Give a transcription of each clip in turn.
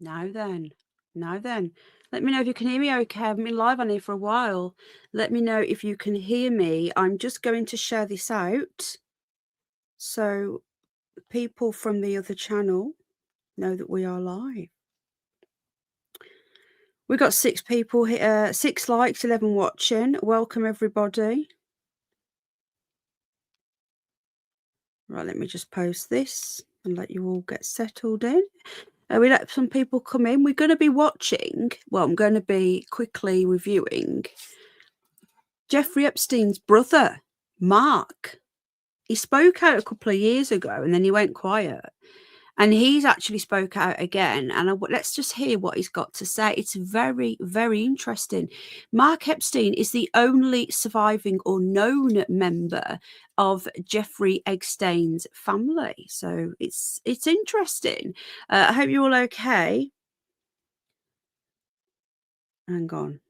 Now then. Let me know if you can hear me okay. I haven't been live on here for a while. Let me know if you can hear me. I'm just going to share this out so people from the other channel know that we are live. We've got 6 people here, 6 likes, 11 watching. Welcome, everybody. Right, let me just post this and let you all get settled in. We let some people come in. We're going to be watching, well, I'm going to be quickly reviewing Jeffrey Epstein's brother, Mark. He spoke out a couple of years ago and then he went quiet. And he's actually spoke out again. And let's just hear what he's got to say. It's very, very interesting. Mark Epstein is the only surviving or known member of Jeffrey Epstein's family. So it's interesting. I hope you're all okay. Hang on.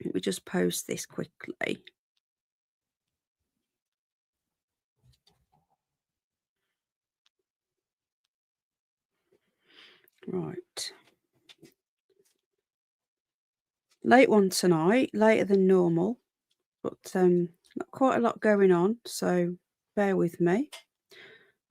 Let me just post this quickly. Right. Late one tonight, later than normal, but not quite a lot going on, so bear with me.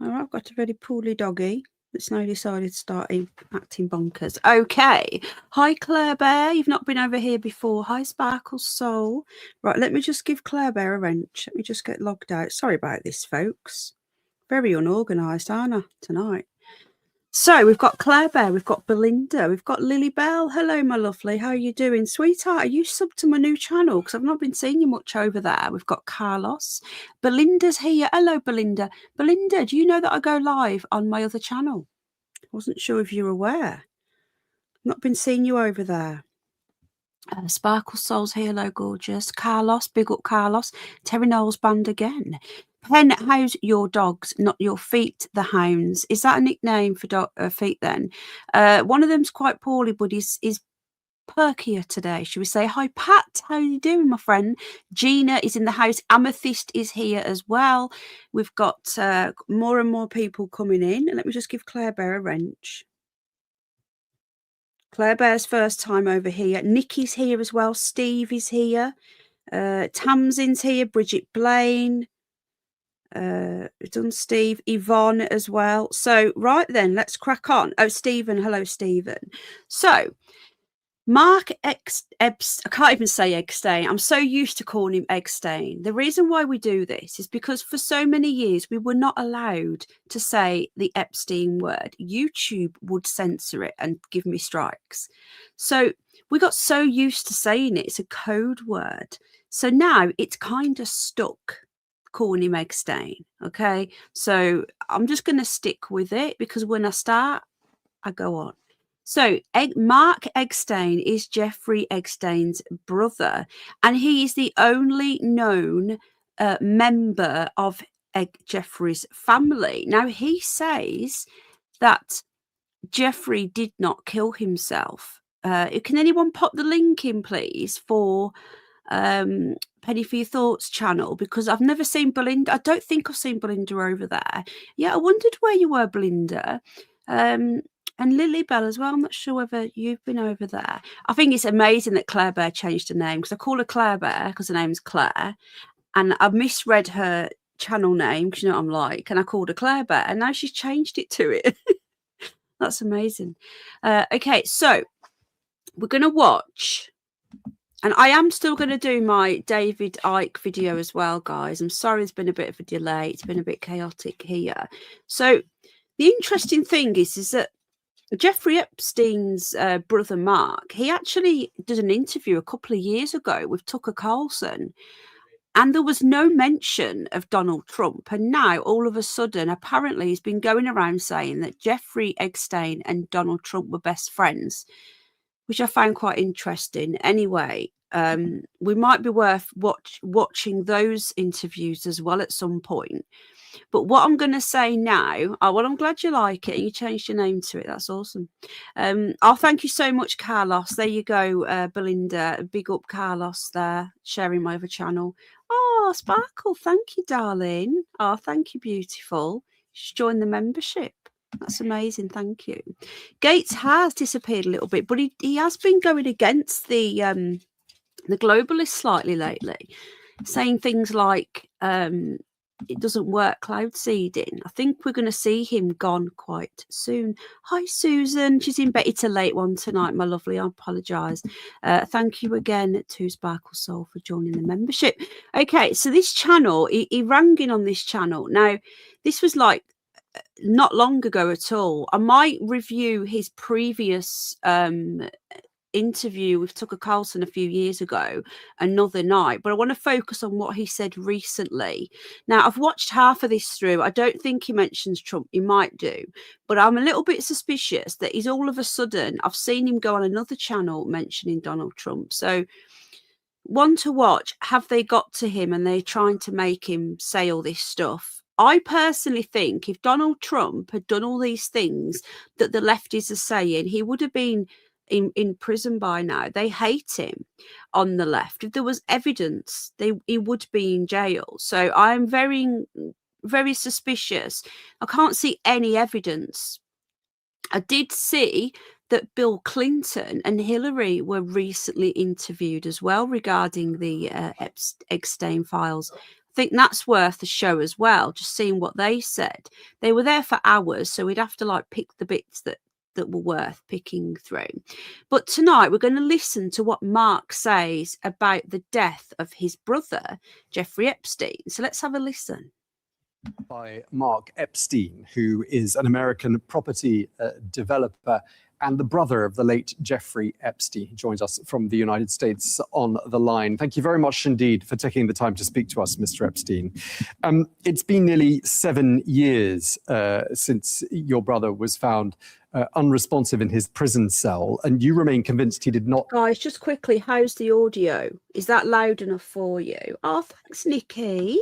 All right, I've got a very poorly doggy that's now decided to start acting bonkers. Okay. Hi, Claire Bear. You've not been over here before. Hi, Sparkle Soul. Right, let me just give Claire Bear a wrench. Let me just get logged out. Sorry about this, folks. Very unorganised, aren't I, tonight? So we've got Claire Bear, we've got Belinda, we've got Lily Bell. Hello, my lovely. How are you doing? Sweetheart, are you subbed to my new channel? Because I've not been seeing you much over there. We've got Carlos. Belinda's here. Hello, Belinda. Belinda, do you know that I go live on my other channel? I wasn't sure if you're aware. Not been seeing you over there. Sparkle Soul's here. Hello, gorgeous. Carlos, big up Carlos. Terry Knowles band again. Pen, how's your dogs, not your feet, the hounds? Is that a nickname for feet then? One of them's quite poorly, but is perkier today. Should we say hi, Pat? How are you doing, my friend? Gina is in the house. Amethyst is here as well. We've got more and more people coming in. Let me just give Claire Bear a wrench. Claire Bear's first time over here. Nikki's here as well. Steve is here. Tamsin's here. Bridget Blaine. We've done Steve, Yvonne as well. So right then, let's crack on. Oh, Stephen, hello, Stephen. So Mark I can't even say Epstein. I'm so used to calling him Epstein. The reason why we do this is because for so many years we were not allowed to say the Epstein word. YouTube would censor it and give me strikes. So we got so used to saying it. It's a code word. So now it's kind of stuck calling him Epstein. Okay. So I'm just going to stick with it because when I start, I go on. So Mark Epstein is Jeffrey Epstein's brother, and he is the only known member of Jeffrey's family. Now, he says that Jeffrey did not kill himself. Can anyone pop the link in, please, for Penny for Your Thoughts channel? Because I've never seen Belinda. I don't think I've seen Belinda over there. Yeah, I wondered where you were, Belinda. And Lily Bell as well. I'm not sure whether you've been over there. I think it's amazing that Claire Bear changed her name because I call her Claire Bear because her name's Claire. And I misread her channel name because you know what I'm like. And I called her Claire Bear and now she's changed it to it. That's amazing. Okay, so we're going to watch. And I am still going to do my David Icke video as well, guys. I'm sorry there's been a bit of a delay. It's been a bit chaotic here. So the interesting thing is that Jeffrey Epstein's brother Mark, he actually did an interview a couple of years ago with Tucker Carlson, and there was no mention of Donald Trump. And now, all of a sudden, apparently he's been going around saying that Jeffrey Epstein and Donald Trump were best friends, which I found quite interesting. Anyway, we might be worth watching those interviews as well at some point. But what I'm going to say now, well, I'm glad you like it and you changed your name to it. That's awesome. Thank you so much, Carlos. There you go, Belinda. Big up Carlos there, sharing my other channel. Oh, Sparkle, thank you, darling. Oh, thank you, beautiful. Just join the membership. That's amazing. Thank you. Gates has disappeared a little bit, but he has been going against the globalists slightly lately, saying things like it doesn't work, cloud seeding. I think we're going to see him gone quite soon. Hi, Susan. She's in bed. It's a late one tonight, my lovely. I apologise. Thank you again to Sparkle Soul for joining the membership. Okay, so this channel, he rang in on this channel. Now, this was like not long ago at all. I might review his previous interview with Tucker Carlson a few years ago another night, but I want to focus on what he said recently. Now, I've watched half of this through. I don't think he mentions Trump. He might do, but I'm a little bit suspicious that he's all of a sudden, I've seen him go on another channel mentioning Donald Trump. So one to watch, have they got to him and they're trying to make him say all this stuff? I personally think if Donald Trump had done all these things that the lefties are saying, he would have been in prison by now. They hate him on the left. If there was evidence, he would be in jail. So I'm very, very suspicious. I can't see any evidence. I did see that Bill Clinton and Hillary were recently interviewed as well regarding the Epstein files. I think that's worth a show as well, just seeing what they said. They were there for hours, so we'd have to like pick the bits that were worth picking through. But tonight we're going to listen to what Mark says about the death of his brother, Jeffrey Epstein. So let's have a listen. By Mark Epstein, who is an American property developer and the brother of the late Jeffrey Epstein. He joins us from the United States on the line. Thank you very much indeed for taking the time to speak to us, Mr. Epstein. It's been nearly 7 years since your brother was found unresponsive in his prison cell, and you remain convinced he did not. Guys, just quickly, how's the audio? Is that loud enough for you? Oh, thanks, Nikki.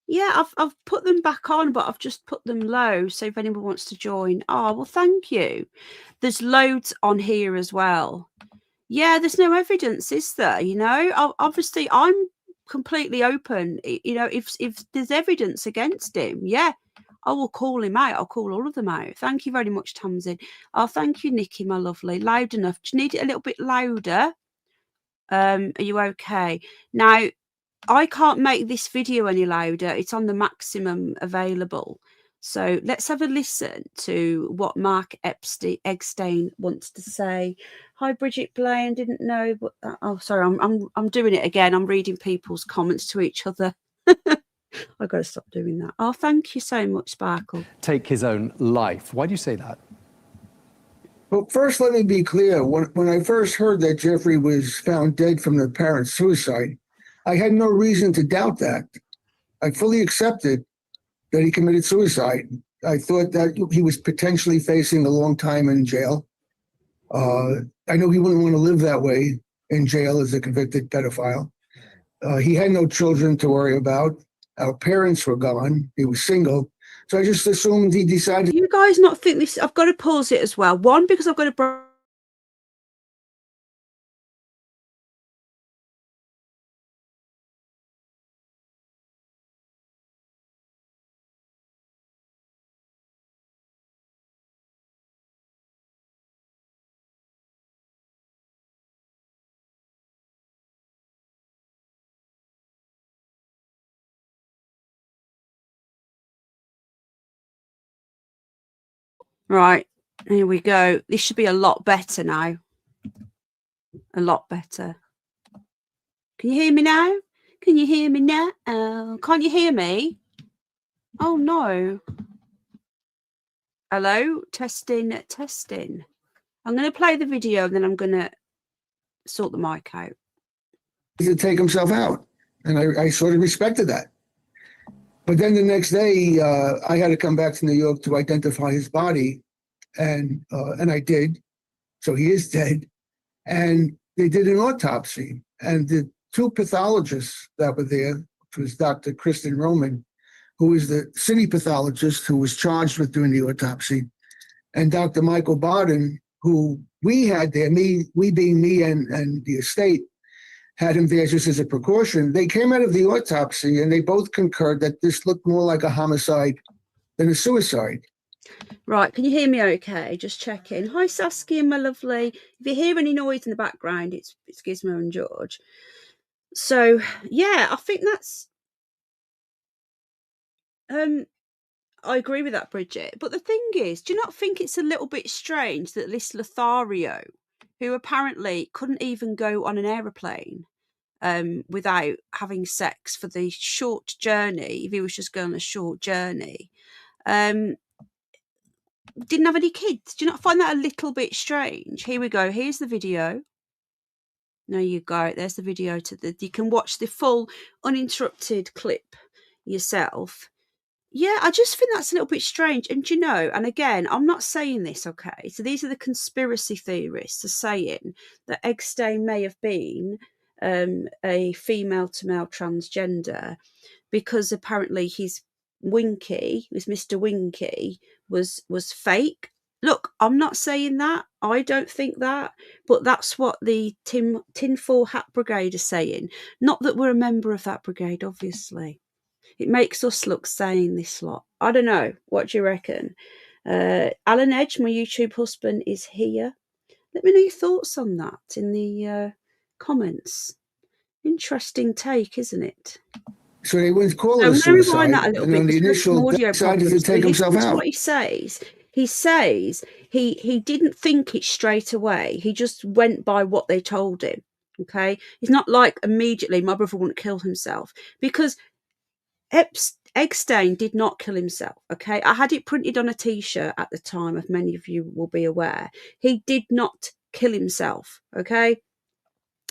Yeah, I've put them back on, but I've just put them low. So if anyone wants to join, oh, well, thank you. There's loads on here as well. Yeah, there's no evidence, is there? You know, obviously, I'm completely open. You know, if there's evidence against him, yeah, I will call him out. I'll call all of them out. Thank you very much, Tamsin. Oh, thank you, Nikki, my lovely. Loud enough. Do you need it a little bit louder? Are you okay? Now, I can't make this video any louder. It's on the maximum available. So let's have a listen to what Mark Epstein wants to say. Hi, Bridget Blaine. Didn't know, but oh, sorry, I'm doing it again. I'm reading people's comments to each other. I've got to stop doing that. Oh, thank you so much, Sparkle. Take his own life. Why do you say that? Well, first, let me be clear. When I first heard that Jeffrey was found dead from the parents' suicide, I had no reason to doubt that. I fully accepted that he committed suicide. I thought that he was potentially facing a long time in jail. I know he wouldn't want to live that way in jail as a convicted pedophile. He had no children to worry about. Our parents were gone. He was single. So I just assumed he decided. Do you guys not think this? I've got to pause it as well. One, because I've got to. Right, here we go. This should be a lot better now. A lot better. Can you hear me now? Can you hear me now? Can't you hear me? Oh, no. Hello? Testing, testing. I'm going to play the video and then I'm going to sort the mic out. To take himself out. And I sort of respected that. But then the next day, I had to come back to New York to identify his body, and I did. So he is dead. And they did an autopsy, and the two pathologists that were there, which was Dr. Kristen Roman, who is the city pathologist who was charged with doing the autopsy, and Dr. Michael Barden, who we had there, we being me and the estate, had him there just as a precaution. They came out of the autopsy and they both concurred that this looked more like a homicide than a suicide. Right, can you hear me okay? Just checking. Hi, Saskia, my lovely. If you hear any noise in the background, it's Gizmo and George. So, yeah, I think that's... I agree with that, Bridget. But the thing is, do you not think it's a little bit strange that this Lothario, who apparently couldn't even go on an aeroplane without having sex for the short journey, if he was just going on a short journey, didn't have any kids? Do you not find that a little bit strange? Here we go. Here's the video. There you go. There's the video. You can watch the full uninterrupted clip yourself. Yeah, I just think that's a little bit strange. And you know, and again, I'm not saying this, okay? So these are the conspiracy theorists are saying that Epstein may have been a female to male transgender because apparently his Winky, his Mr. Winky, was fake. Look, I'm not saying that. I don't think that. But that's what the Tinfoil Hat Brigade are saying. Not that we're a member of that brigade, obviously. It makes us look sane, this lot. I don't know. What do you reckon? Alan Edge, my YouTube husband, is here. Let me know your thoughts on that in the comments. Interesting take, isn't it? So they wouldn't call it So a suicide. rewind that a little bit. On the initial Audio decided to take himself out. What he says. He says he didn't think it straight away. He just went by what they told him. Okay, he's not like immediately my brother wouldn't kill himself, because Epstein did not kill himself. Okay, I had it printed on a T-shirt at the time, as many of you will be aware. He did not kill himself. Okay,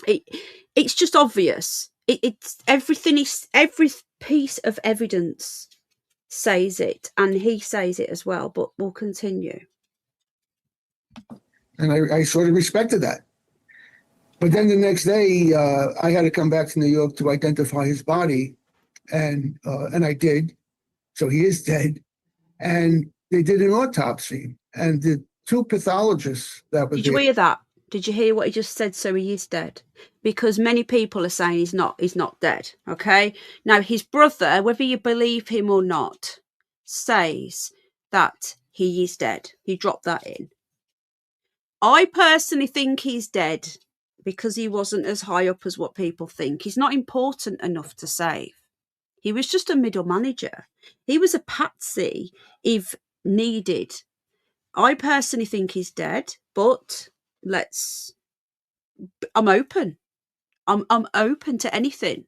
it's just obvious. It's everything. Every piece of evidence says it, and he says it as well. But we'll continue. And I sort of respected that. But then the next day, I had to come back to New York to identify his body, and I did. So he is dead. And they did an autopsy, and the two pathologists that were Did you hear that? Did you hear what he just said? So he is dead, because many people are saying he's not dead. Okay. Now his brother, whether you believe him or not, says that he is dead. He dropped that in. I personally think he's dead because he wasn't as high up as what people think. He's not important enough to save. He was just a middle manager. He was a patsy if needed. I personally think he's dead, but I'm open. I'm open to anything.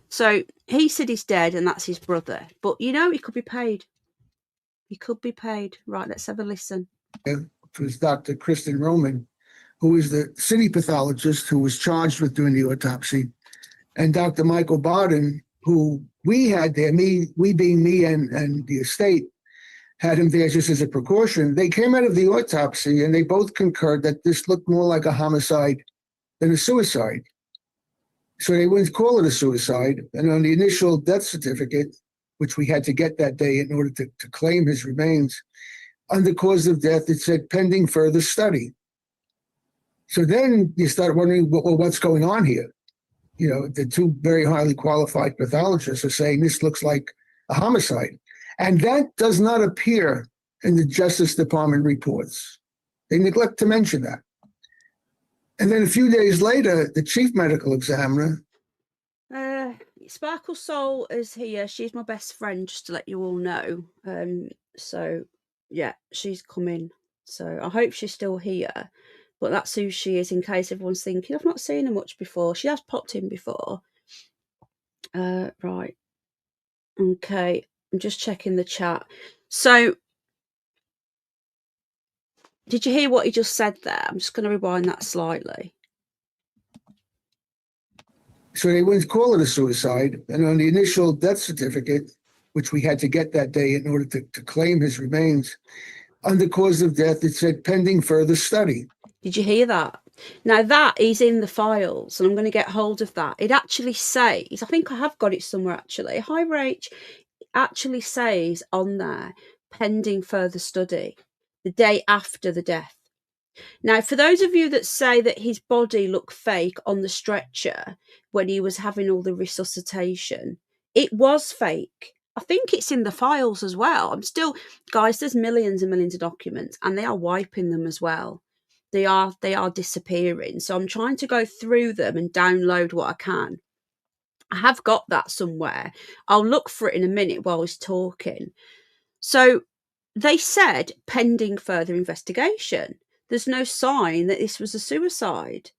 So he said he's dead, and that's his brother. But you know, he could be paid. He could be paid. Right, let's have a listen. It was Dr. Kristen Roman, who is the city pathologist who was charged with doing the autopsy, and Dr. Michael Barden, who we had there, we being me and the estate, had him there just as a precaution. They came out of the autopsy and they both concurred that this looked more like a homicide than a suicide. So they wouldn't call it a suicide. And on the initial death certificate, which we had to get that day in order to claim his remains, under cause of death, it said pending further study. So then you start wondering, well, what's going on here? You know, the two very highly qualified pathologists are saying this looks like a homicide. And that does not appear in the Justice Department reports. They neglect to mention that. And then a few days later, the chief medical examiner. Sparkle Soul is here. She's my best friend, just to let you all know. So, yeah, she's coming. So I hope she's still here. But that's who she is, in case everyone's thinking, I've not seen her much before. She has popped in before. Right. Okay. I'm just checking the chat. So, did you hear what he just said there? I'm just going to rewind that slightly. So they wouldn't call it a suicide. And on the initial death certificate, which we had to get that day in order to claim his remains, under cause of death, it said pending further study. Did you hear that? Now that is in the files, and I'm going to get hold of that. It actually says, I think I have got it somewhere actually. Hi, Rach. It actually says on there, pending further study, the day after the death. Now, for those of you that say that his body looked fake on the stretcher when he was having all the resuscitation, it was fake. I think it's in the files as well. I'm still, guys, there's millions and millions of documents, and they are wiping them as well. They are disappearing. So I'm trying to go through them and download what I can. I have got that somewhere. I'll look for it in a minute while he's talking. So they said pending further investigation. There's no sign that this was a suicide.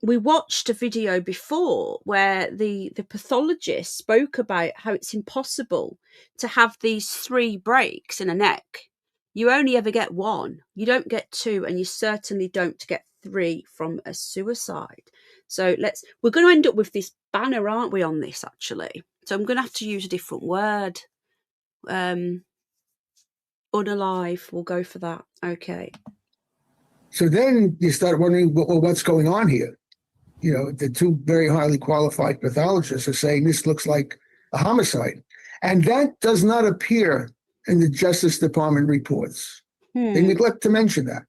We watched a video before where the pathologist spoke about how it's impossible to have these 3 breaks in a neck. You only ever get 1. You don't get 2, and you certainly don't get 3 from a suicide. So we're going to end up with this banner, aren't we, on this, actually? So I'm going to have to use a different word. Unalive, we'll go for that. Okay. So then you start wondering, well, what's going on here? You know, the 2 very highly qualified pathologists are saying this looks like a homicide. And that does not appear in the Justice Department reports. They neglect to mention that.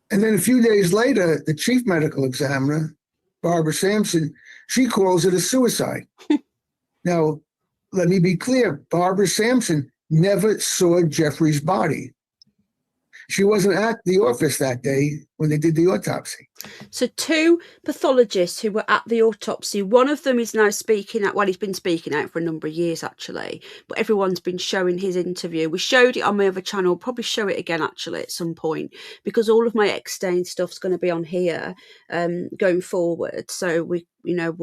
And then a few days later, the chief medical examiner, Barbara Sampson, she calls it a suicide. Now, let me be clear. Barbara Sampson never saw Jeffrey's body. She wasn't at the office that day when they did the autopsy. So 2 pathologists who were at the autopsy, one of them is now speaking out. Well, he's been speaking out for a number of years, actually, but everyone's been showing his interview. We showed it on my other channel, probably show it again, actually, at some point, because all of my Epstein stuff's going to be on here going forward. So we'll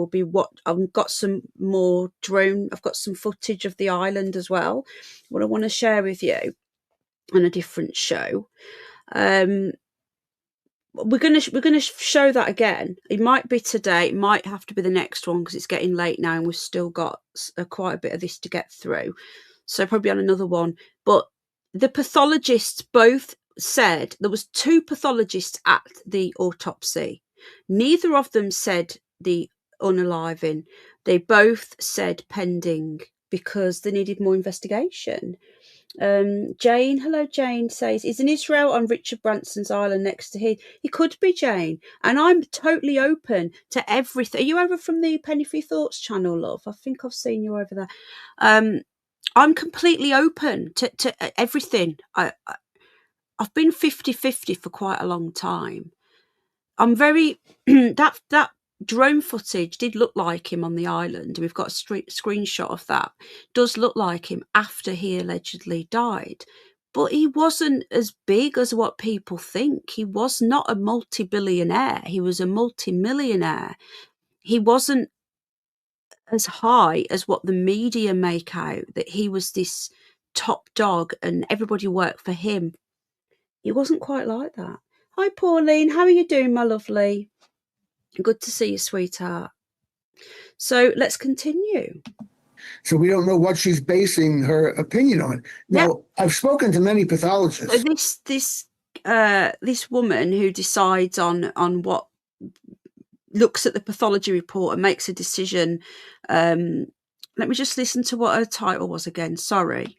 be I've got some more drone. I've got some footage of the island as well, what I want to share with you on a different show. We're gonna show that again. It might be today, it might have to be the next one, because it's getting late now and we've still got quite a bit of this to get through, so probably on another one. But the pathologists both said, there was 2 pathologists at the autopsy, neither of them said the unaliving. They both said pending, because they needed more investigation. Jane, hello Jane, says, is in Israel on Richard Branson's island next to his? He could be, Jane, and I'm totally open to everything. Are you over from the Penny for Your Thoughts channel, love? I think I've seen you over there. I'm completely open to everything. I've been 50-50 for quite a long time. I'm very that drone footage did look like him on the island. We've got a screenshot of that. Does look like him after he allegedly died, but he wasn't as big as what people think. He was not a multi-billionaire. He was a multi-millionaire. He wasn't as high as what the media make out, that he was this top dog and everybody worked for him. He wasn't quite like that. Hi Pauline, how are you doing, my lovely? Good to see you, sweetheart. So let's continue. So we don't know what she's basing her opinion on. Now, I've spoken to many pathologists. So this woman who decides on what, looks at the pathology report and makes a decision. Let me just listen to what her title was again. Sorry.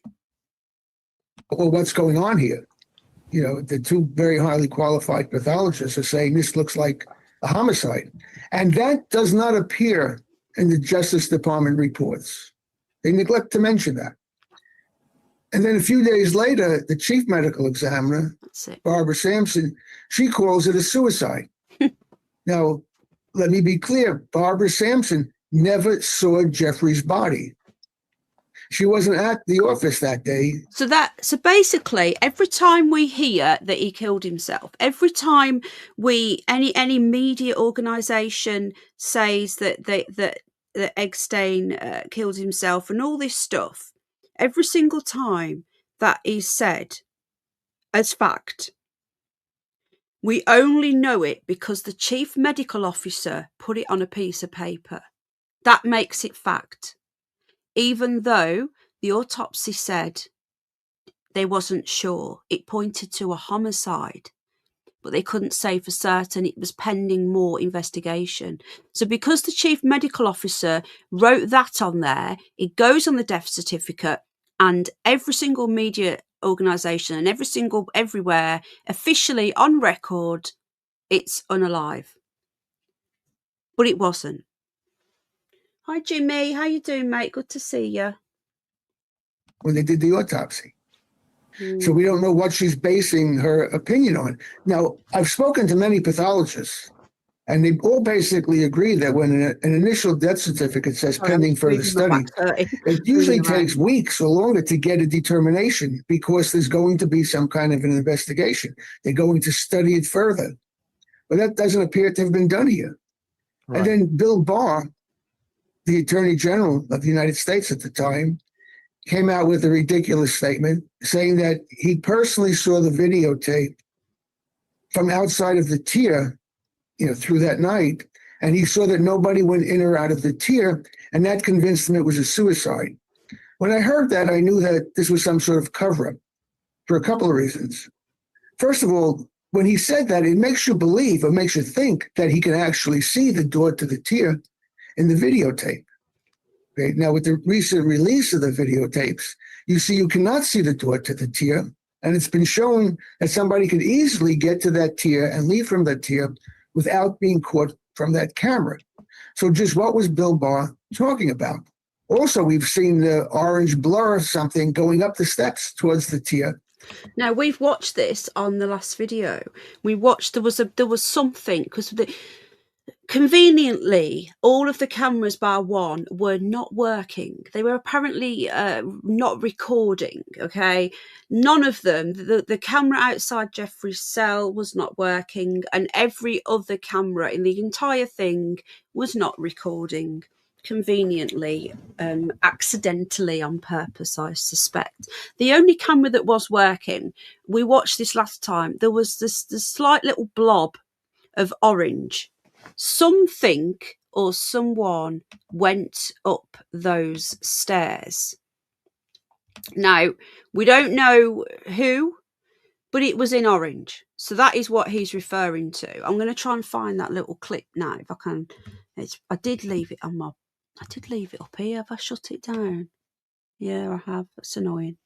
Well, what's going on here? You know, the 2 very highly qualified pathologists are saying this looks like a homicide. And that does not appear in the Justice Department reports. They neglect to mention that. And then a few days later, the chief medical examiner, Barbara Sampson, she calls it a suicide. Now, let me be clear. Barbara Sampson never saw Jeffrey's body. She wasn't at the office that day. So basically, every time we hear that he killed himself, every time any media organisation says that Epstein killed himself and all this stuff, every single time that is said as fact, we only know it because the chief medical officer put it on a piece of paper. That makes it fact. Even though the autopsy said they wasn't sure, it pointed to a homicide, but they couldn't say for certain. It was pending more investigation. So because the chief medical officer wrote that on there, it goes on the death certificate, and every single media organisation and everywhere, officially on record, it's unalive. But it wasn't. Hi, Jimmy. How you doing, mate? Good to see you. when they did the autopsy. So we don't know what she's basing her opinion on. Now, I've spoken to many pathologists, and they all basically agree that when an initial death certificate says pending further study, it usually takes weeks or longer to get a determination because there's going to be some kind of an investigation. They're going to study it further. But that doesn't appear to have been done here. Right. And then Bill Barr, the Attorney General of the United States at the time, came out with a ridiculous statement saying that he personally saw the videotape from outside of the tier, through that night, and he saw that nobody went in or out of the tier, and that convinced him it was a suicide. When I heard that, I knew that this was some sort of cover-up for a couple of reasons. First of all, when he said that, it makes you believe or makes you think that he can actually see the door to the tier in the videotape. Okay? Now, with the recent release of the videotapes, you see you cannot see the door to the tier, and it's been shown that somebody could easily get to that tier and leave from that tier without being caught from that camera. So just what was Bill Barr talking about? Also, we've seen the orange blur of something going up the steps towards the tier. Now, we've watched this on the last video. We watched, there was something, because conveniently, all of the cameras bar one were not working. They were apparently not recording, okay? None of them. The camera outside Jeffrey's cell was not working, and every other camera in the entire thing was not recording. Conveniently, accidentally, on purpose, I suspect. The only camera that was working, we watched this last time, there was this slight little blob of orange. Something or someone went up those stairs. Now, we don't know who, but it was in orange. So that is what he's referring to. I'm going to try and find that little clip now, if I can. I did leave it up here. Have I shut it down? Yeah, I have. That's annoying.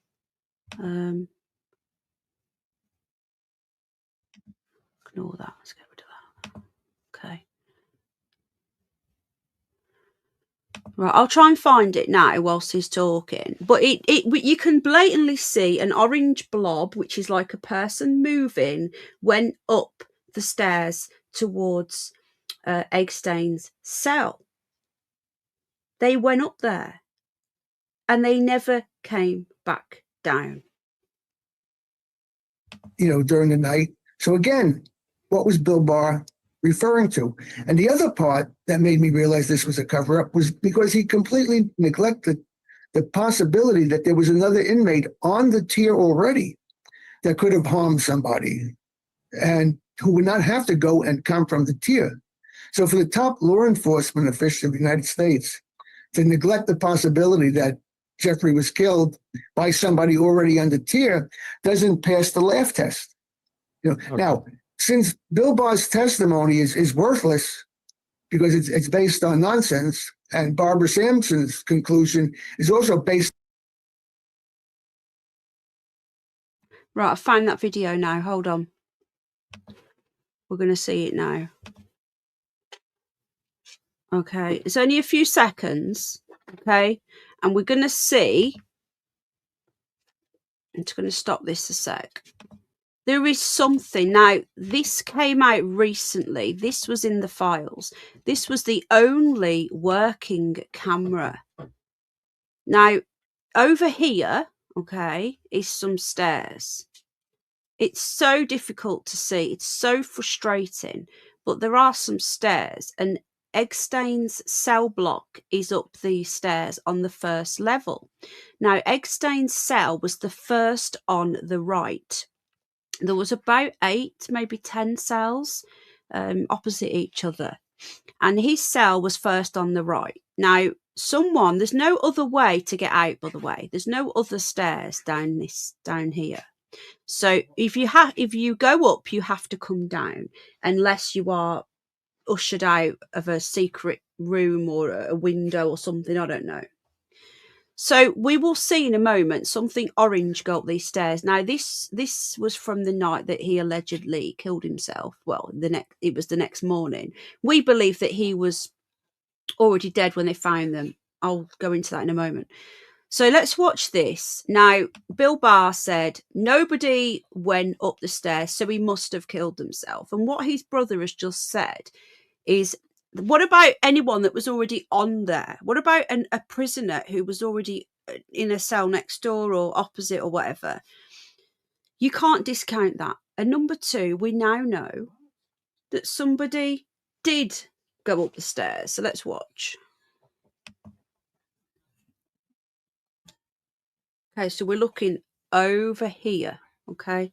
Ignore that. Let's get rid of that. Okay. Right, I'll try and find it now whilst he's talking. But you can blatantly see an orange blob, which is like a person moving, went up the stairs towards Epstein's cell. They went up there, and they never came back down. During the night. So again, what was Bill Barr referring to? And the other part that made me realize this was a cover-up was because he completely neglected the possibility that there was another inmate on the tier already that could have harmed somebody and who would not have to go and come from the tier. So for the top law enforcement official of the United States to neglect the possibility that Jeffrey was killed by somebody already on the tier doesn't pass the laugh test. Okay. Now, since Bill Barr's testimony is worthless because it's based on nonsense, and Barbara Sampson's conclusion is also based. Right, I found that video now. Hold on. We're going to see it now. Okay, it's only a few seconds. Okay, and we're going to see. I'm just going to stop this a sec. There is something. Now, this came out recently. This was in the files. This was the only working camera. Now, over here, okay, is some stairs. It's so difficult to see. It's so frustrating. But there are some stairs. And Epstein's cell block is up these stairs on the first level. Now, Epstein's cell was the first on the right. There was about 8, maybe 10 cells opposite each other. And his cell was first on the right. Now, there's no other way to get out, by the way. There's no other stairs down here. So if you go up, you have to come down unless you are ushered out of a secret room or a window or something. I don't know. So we will see in a moment something orange go up these stairs. Now this was from the night that he allegedly killed himself. Well, it was the next morning. We believe that he was already dead when they found them. I'll go into that in a moment. So let's watch this. Now, Bill Barr said nobody went up the stairs, so he must have killed himself. And what his brother has just said is, what about anyone that was already on there? What about a prisoner who was already in a cell next door or opposite or whatever? You can't discount that. And number two, we now know that somebody did go up the stairs. So let's watch. Okay, so we're looking over here. Okay,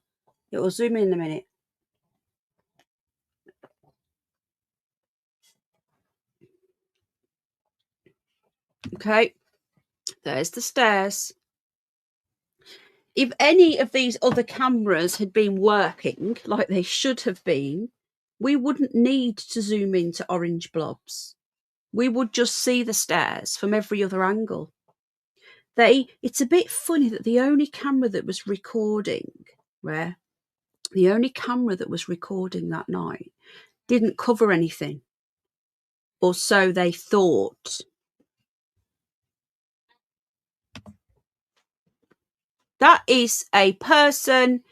it will zoom in a minute. Okay, there's the stairs. If any of these other cameras had been working like they should have been, we wouldn't need to zoom into orange blobs. We would just see the stairs from every other angle. It's a bit funny that the only camera that was recording, the only camera that was recording that night didn't cover anything, or so they thought. That is a person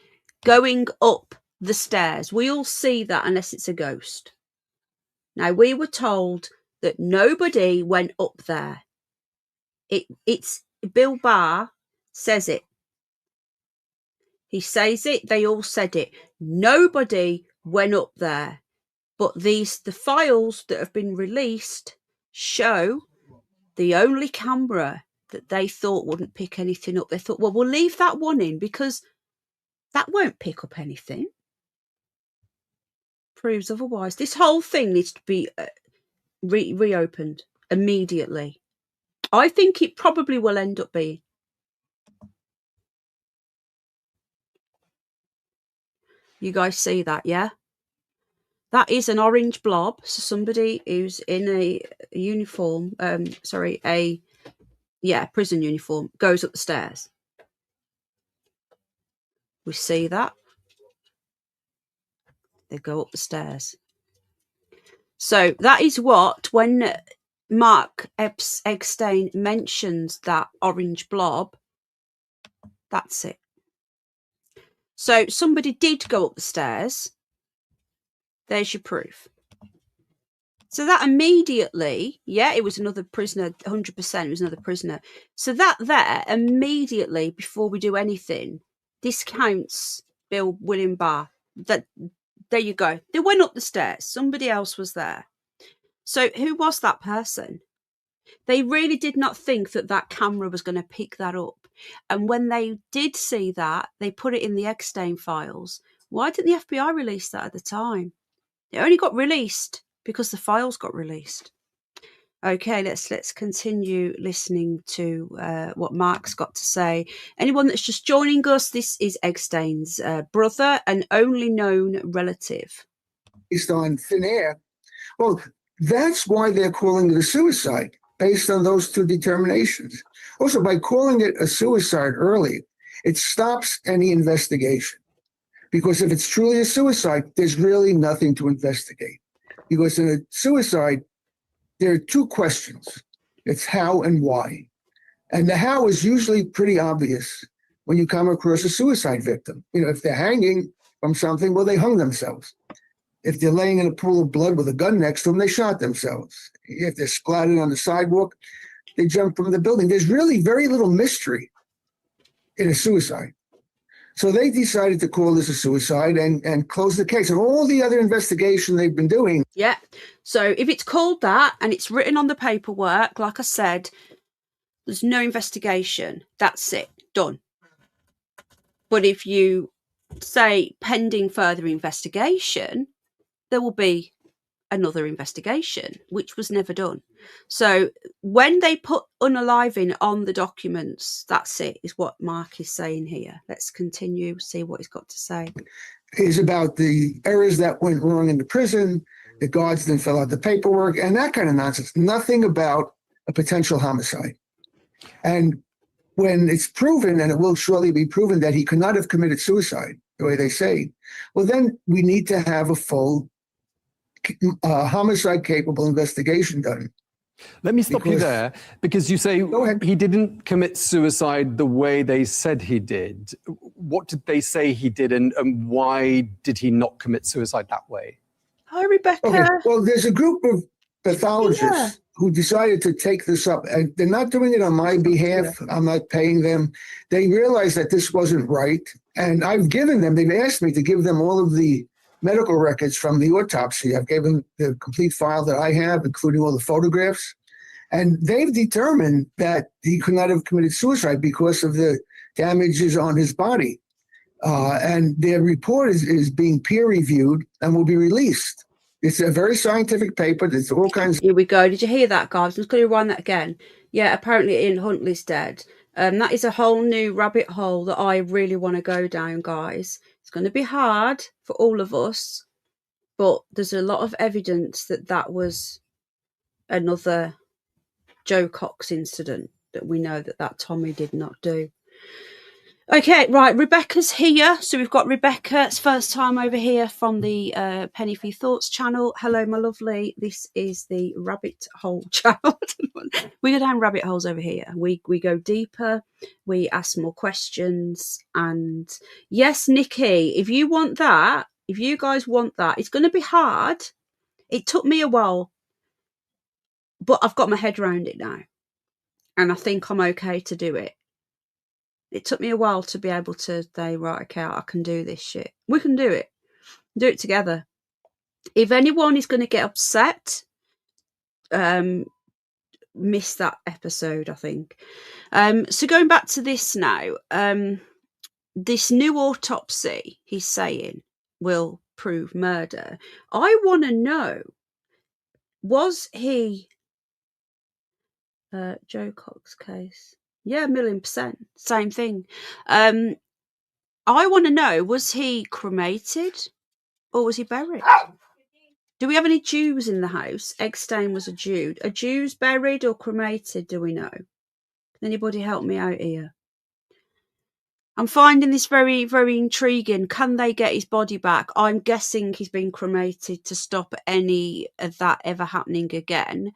going up the stairs. We all see that unless it's a ghost. Now, we were told that nobody went up there. It's Bill Barr says it. He says it. They all said it. Nobody went up there. But the files that have been released show the only camera that they thought wouldn't pick anything up. They thought, well, we'll leave that one in because that won't pick up anything. Proves otherwise. This whole thing needs to be reopened immediately. I think it probably will end up being. You guys see that, yeah? That is an orange blob. So somebody who's in a uniform, prison uniform, goes up the stairs. We see that. They go up the stairs. So that is what, when Mark Epstein mentions that orange blob, that's it. So somebody did go up the stairs. There's your proof. So that immediately, it was another prisoner, 100% it was another prisoner. So that there, immediately, before we do anything, discounts William Barr. That, there you go. They went up the stairs. Somebody else was there. So who was that person? They really did not think that that camera was going to pick that up. And when they did see that, they put it in the Epstein files. Why didn't the FBI release that at the time? It only got released because the files got released. Okay, let's continue listening to what Mark's got to say. Anyone that's just joining us, this is Epstein's brother and only known relative. Based on thin air. Well, that's why they're calling it a suicide, based on those two determinations. Also, by calling it a suicide early, it stops any investigation. Because if it's truly a suicide, there's really nothing to investigate. Because in a suicide, there are two questions. It's how and why. And the how is usually pretty obvious when you come across a suicide victim. You know, if they're hanging from something, well, they hung themselves. If they're laying in a pool of blood with a gun next to them, they shot themselves. If they're splattered on the sidewalk, they jumped from the building. There's really very little mystery in a suicide. So they decided to call this a suicide and close the case. And all the other investigation they've been doing. Yeah. So if it's called that and it's written on the paperwork, like I said, there's no investigation. That's it. Done. But if you say pending further investigation, there will be another investigation, which was never done. So when they put unaliving on the documents, that's it, is what Mark is saying here. Let's continue, see what he's got to say. Is about the errors that went wrong in the prison, the guards didn't fill out the paperwork, and that kind of nonsense. Nothing about a potential homicide. And when it's proven, and it will surely be proven, that he could not have committed suicide, the way they say, well, then we need to have a full homicide-capable investigation done. Let me stop you Because- there, because you say Go ahead. he didn't commit suicide the way they said he did. What did they say he did, and why did he not commit suicide that way? Hi, Rebecca. Okay, well, there's a group of pathologists Yeah. who decided to take this up, and they're not doing it on my behalf. I'm not paying them. They realized that this wasn't right, and I've given them, they've asked me to give them all of the medical records from the autopsy. I've given the complete file that I have, including all the photographs, and they've determined that he could not have committed suicide because of the damages on his body. And their report is being peer-reviewed and will be released. It's a very scientific paper. There's all kinds Here we go. Did you hear that, guys? I'm just going to rewind that again. Yeah, apparently Ian Huntley's dead. That is a whole new rabbit hole that I really want to go down, guys. It's going to be hard for all of us, but there's a lot of evidence that that was another Joe Cox incident that we know that Tommy did not do. Okay, right, Rebecca's here. So we've got Rebecca's first time over here from the Penny for Your Thoughts channel. Hello, my lovely. This is the rabbit hole channel. We go down rabbit holes over here. We go deeper. We ask more questions. And yes, Nikki, if you want that, if you guys want that, it's going to be hard. It took me a while, but I've got my head around it now. And I think I'm okay to do it. It took me a while to be able to say, right, okay, I can do this shit. We can do it. Do it together. If anyone is going to get upset, miss that episode, I think. So going back to this now, this new autopsy, he's saying, will prove murder. I want to know, was he Joe Cox case? Yeah, 1,000,000%. Same thing. I want to know, was he cremated or was he buried? Do we have any Jews in the house? Epstein was a Jew. Are Jews buried or cremated, do we know? Can anybody help me out here? I'm finding this very, very intriguing. Can they get his body back? I'm guessing he's been cremated to stop any of that ever happening again.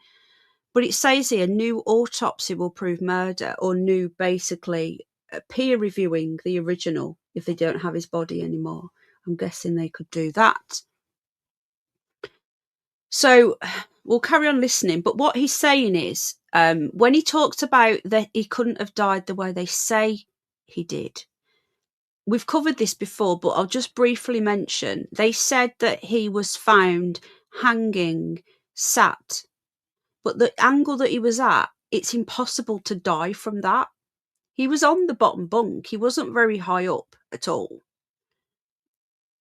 But it says here, new autopsy will prove murder, or new, basically, peer reviewing the original if they don't have his body anymore. I'm guessing they could do that. So we'll carry on listening. But what he's saying is, when he talks about that he couldn't have died the way they say he did, we've covered this before, but I'll just briefly mention, they said that he was found hanging, sat. But the angle that he was at, it's impossible to die from that. He was on the bottom bunk. He wasn't very high up at all.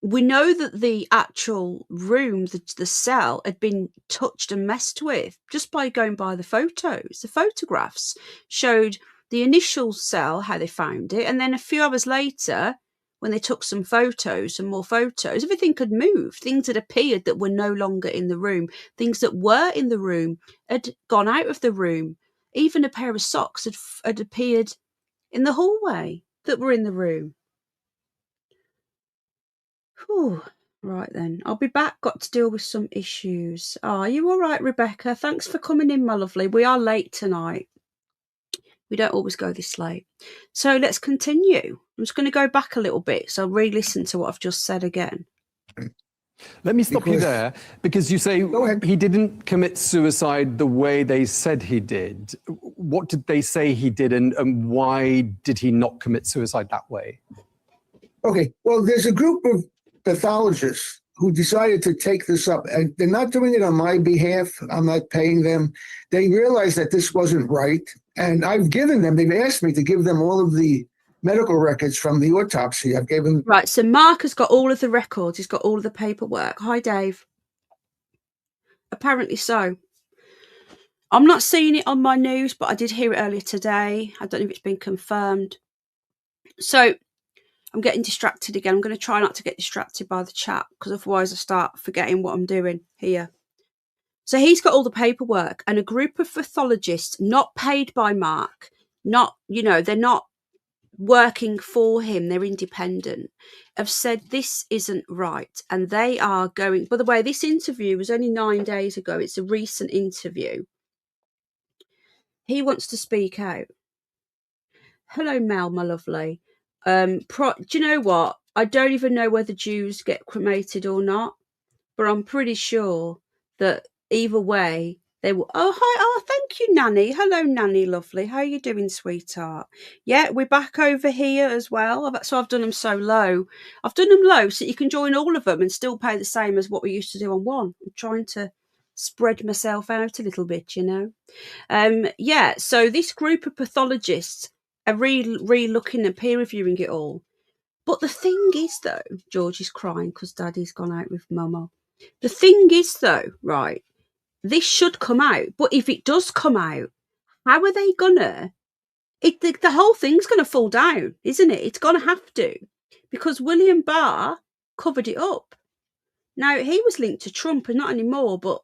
We know that the actual room, the cell, had been touched and messed with just by going by the photos. The photographs showed the initial cell, how they found it, and then a few hours later, when they took some photos, some more photos, everything had moved. Things had appeared that were no longer in the room. Things that were in the room had gone out of the room. Even a pair of socks had appeared in the hallway that were in the room. Whew. Right then, I'll be back. Got to deal with some issues. Are you all right, Rebecca? Thanks for coming in, my lovely. We are late tonight. We don't always go this late. So let's continue. I'm just going to go back a little bit, so re-listen to what I've just said again. Let me stop you there, because you say he didn't commit suicide the way they said he did. What did they say he did, and why did he not commit suicide that way? Okay, well, there's a group of pathologists who decided to take this up, and they're not doing it on my behalf. I'm not paying them. They realized that this wasn't right, and I've given them, they've asked me to give them all of the medical records from the autopsy. I've given... Right, so Mark has got all of the records. He's got all of the paperwork. Hi, Dave. Apparently so. I'm not seeing it on my news, but I did hear it earlier today. I don't know if it's been confirmed. So I'm getting distracted again. I'm going to try not to get distracted by the chat, because otherwise I start forgetting what I'm doing here. So he's got all the paperwork, and a group of pathologists, not paid by Mark, not, they're not working for him, they're independent, have said this isn't right. And they are going, by the way, this interview was only 9 days ago. It's a recent interview. he wants to speak out. Hello, Mel, my lovely. Do you know what? I don't even know whether Jews get cremated or not, but I'm pretty sure that either way they will. Oh, hi. Oh, thank you, Nanny. Hello, Nanny, lovely. How are you doing, sweetheart? Yeah, we're back over here as well. So I've done them so low. I've done them low so you can join all of them and still pay the same as what we used to do on one. I'm trying to spread myself out a little bit, you know. Yeah, so this group of pathologists are re-looking and peer reviewing it all. But the thing is, though, George is crying because Daddy's gone out with Mama. The thing is, though, right, this should come out. But if it does come out, how are they gonna? The whole thing's gonna fall down, isn't it? It's gonna have to, because William Barr covered it up. Now he was linked to Trump, and not anymore, but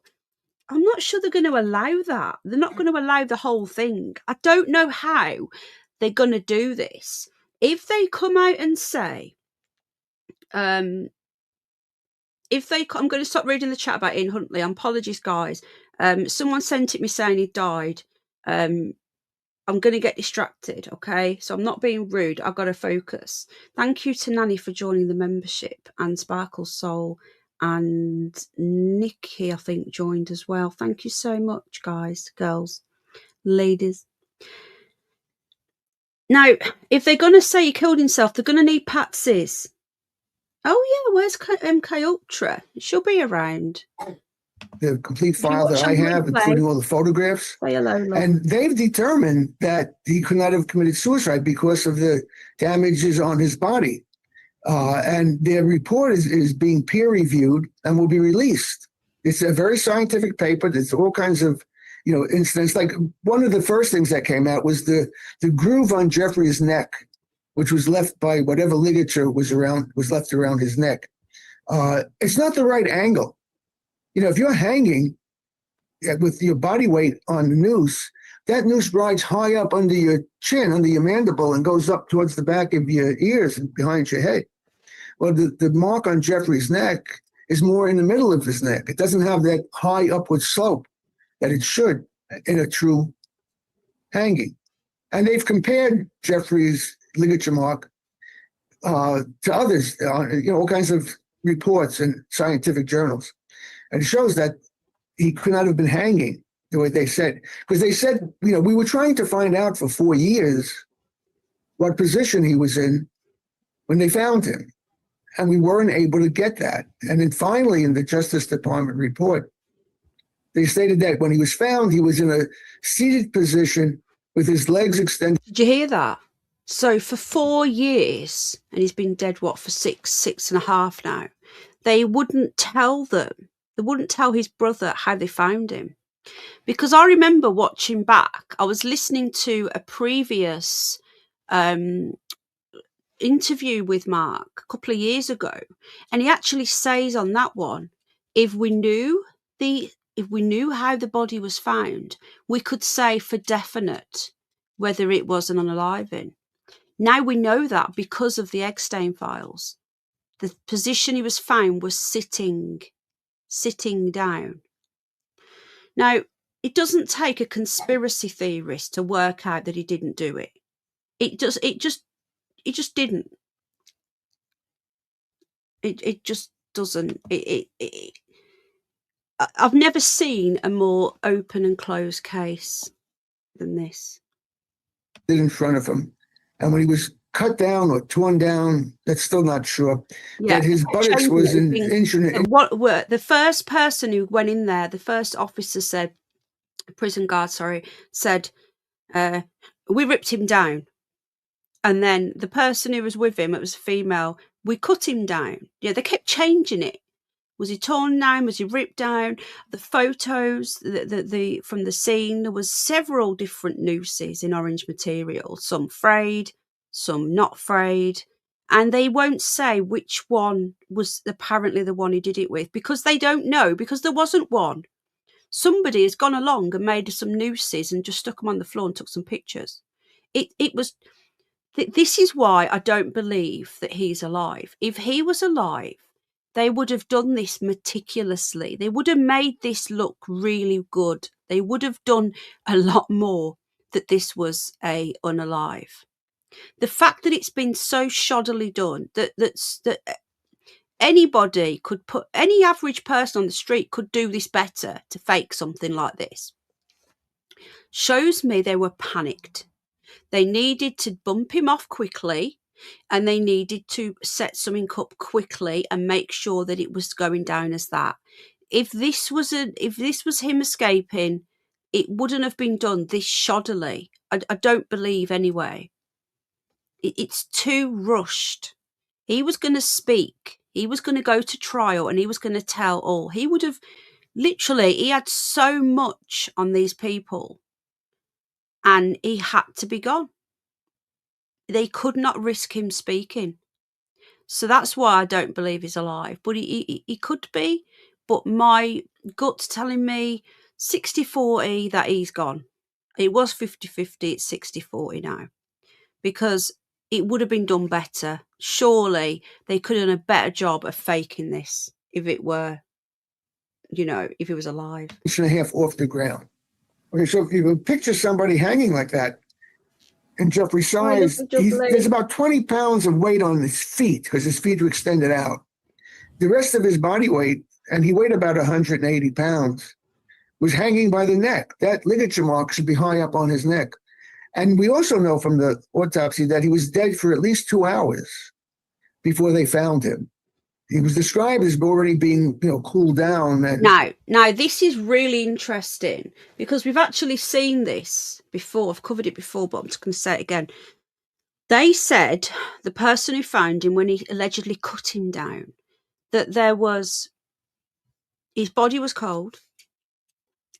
I'm not sure they're going to allow that. They're not going to allow the whole thing. I don't know how they're going to do this. If they come out and say, I'm going to stop reading the chat about Ian Huntley. Apologies, guys. Someone sent it me saying he died. I'm going to get distracted, okay? So I'm not being rude. I've got to focus. Thank you to Nanny for joining the membership, and Sparkle Soul, and Nikki, I think, joined as well. Thank you so much, guys, girls, ladies. Now, if they're going to say he killed himself, they're going to need patsies. Oh, yeah, where's MK Ultra? She'll be around. The complete file that I have, including all the photographs. Say hello, love. And they've determined that he could not have committed suicide because of the damages on his body. And their report is being peer-reviewed and will be released. It's a very scientific paper. There's all kinds of, incidents. Like one of the first things that came out was the groove on Jeffrey's neck, which was left by whatever ligature was left around his neck. It's not the right angle. If you're hanging with your body weight on the noose, that noose rides high up under your chin, under your mandible, and goes up towards the back of your ears and behind your head. Well, the mark on Jeffrey's neck is more in the middle of his neck. It doesn't have that high upward slope that it should in a true hanging. And they've compared Jeffrey's ligature mark to others, all kinds of reports in scientific journals. And it shows that he could not have been hanging the way they said. Because they said, we were trying to find out for 4 years what position he was in when they found him. And we weren't able to get that. And then finally, in the Justice Department report, they stated that when he was found, he was in a seated position with his legs extended. Did you hear that? So for 4 years, and he's been dead, for six and a half now, they wouldn't tell them. They wouldn't tell his brother how they found him. Because I remember watching back, I was listening to a previous interview with Mark a couple of years ago, and he actually says on that one, if we knew how the body was found, we could say for definite whether it was an unaliving. Now we know that because of the Epstein files. The position he was found was sitting down. Now, it doesn't take a conspiracy theorist to work out that he didn't do it. It just didn't. It just doesn't. I've never seen a more open and closed case than this. In front of him. And when he was cut down or torn down, that's still not sure. Yeah, that his buttocks was injured. What were the first person who went in there? The first officer said, prison guard, said, we ripped him down. And then the person who was with him, it was a female, we cut him down. Yeah, they kept changing it. Was he torn down? Was he ripped down? The photos the from the scene, there was several different nooses in orange material, some frayed, some not frayed. And they won't say which one was apparently the one he did it with, because they don't know, because there wasn't one. Somebody has gone along and made some nooses and just stuck them on the floor and took some pictures. This is why I don't believe that he's alive. If he was alive, they would have done this meticulously. They would have made this look really good. They would have done a lot more. that this was a unalive. The fact that it's been so shoddily done that anybody could put, any average person on the street could do this better to fake something like this, shows me they were panicked. They needed to bump him off quickly, and they needed to set something up quickly and make sure that it was going down as that. If this was him escaping, it wouldn't have been done this shoddily. I don't believe anyway. It's too rushed. He was going to speak. He was going to go to trial, and he was going to tell all. He would have literally, he had so much on these people, and he had to be gone. They could not risk him speaking. So that's why I don't believe he's alive. But he could be. But my gut's telling me 60-40 that he's gone. It was 50-50, it's 60-40 now. Because it would have been done better. Surely they could have done a better job of faking this if it were, if he was alive. Inch and a half off the ground. Okay, so if you can picture somebody hanging like that, and Jeffrey's size, there's about 20 pounds of weight on his feet because his feet were extended out. The rest of his body weight, and he weighed about 180 pounds, was hanging by the neck. That ligature mark should be high up on his neck. And we also know from the autopsy that he was dead for at least 2 hours before they found him. He was described as already being, cooled down. And now this is really interesting because we've actually seen this before. I've covered it before, but I'm just going to say it again. They said, the person who found him when he allegedly cut him down, that his body was cold.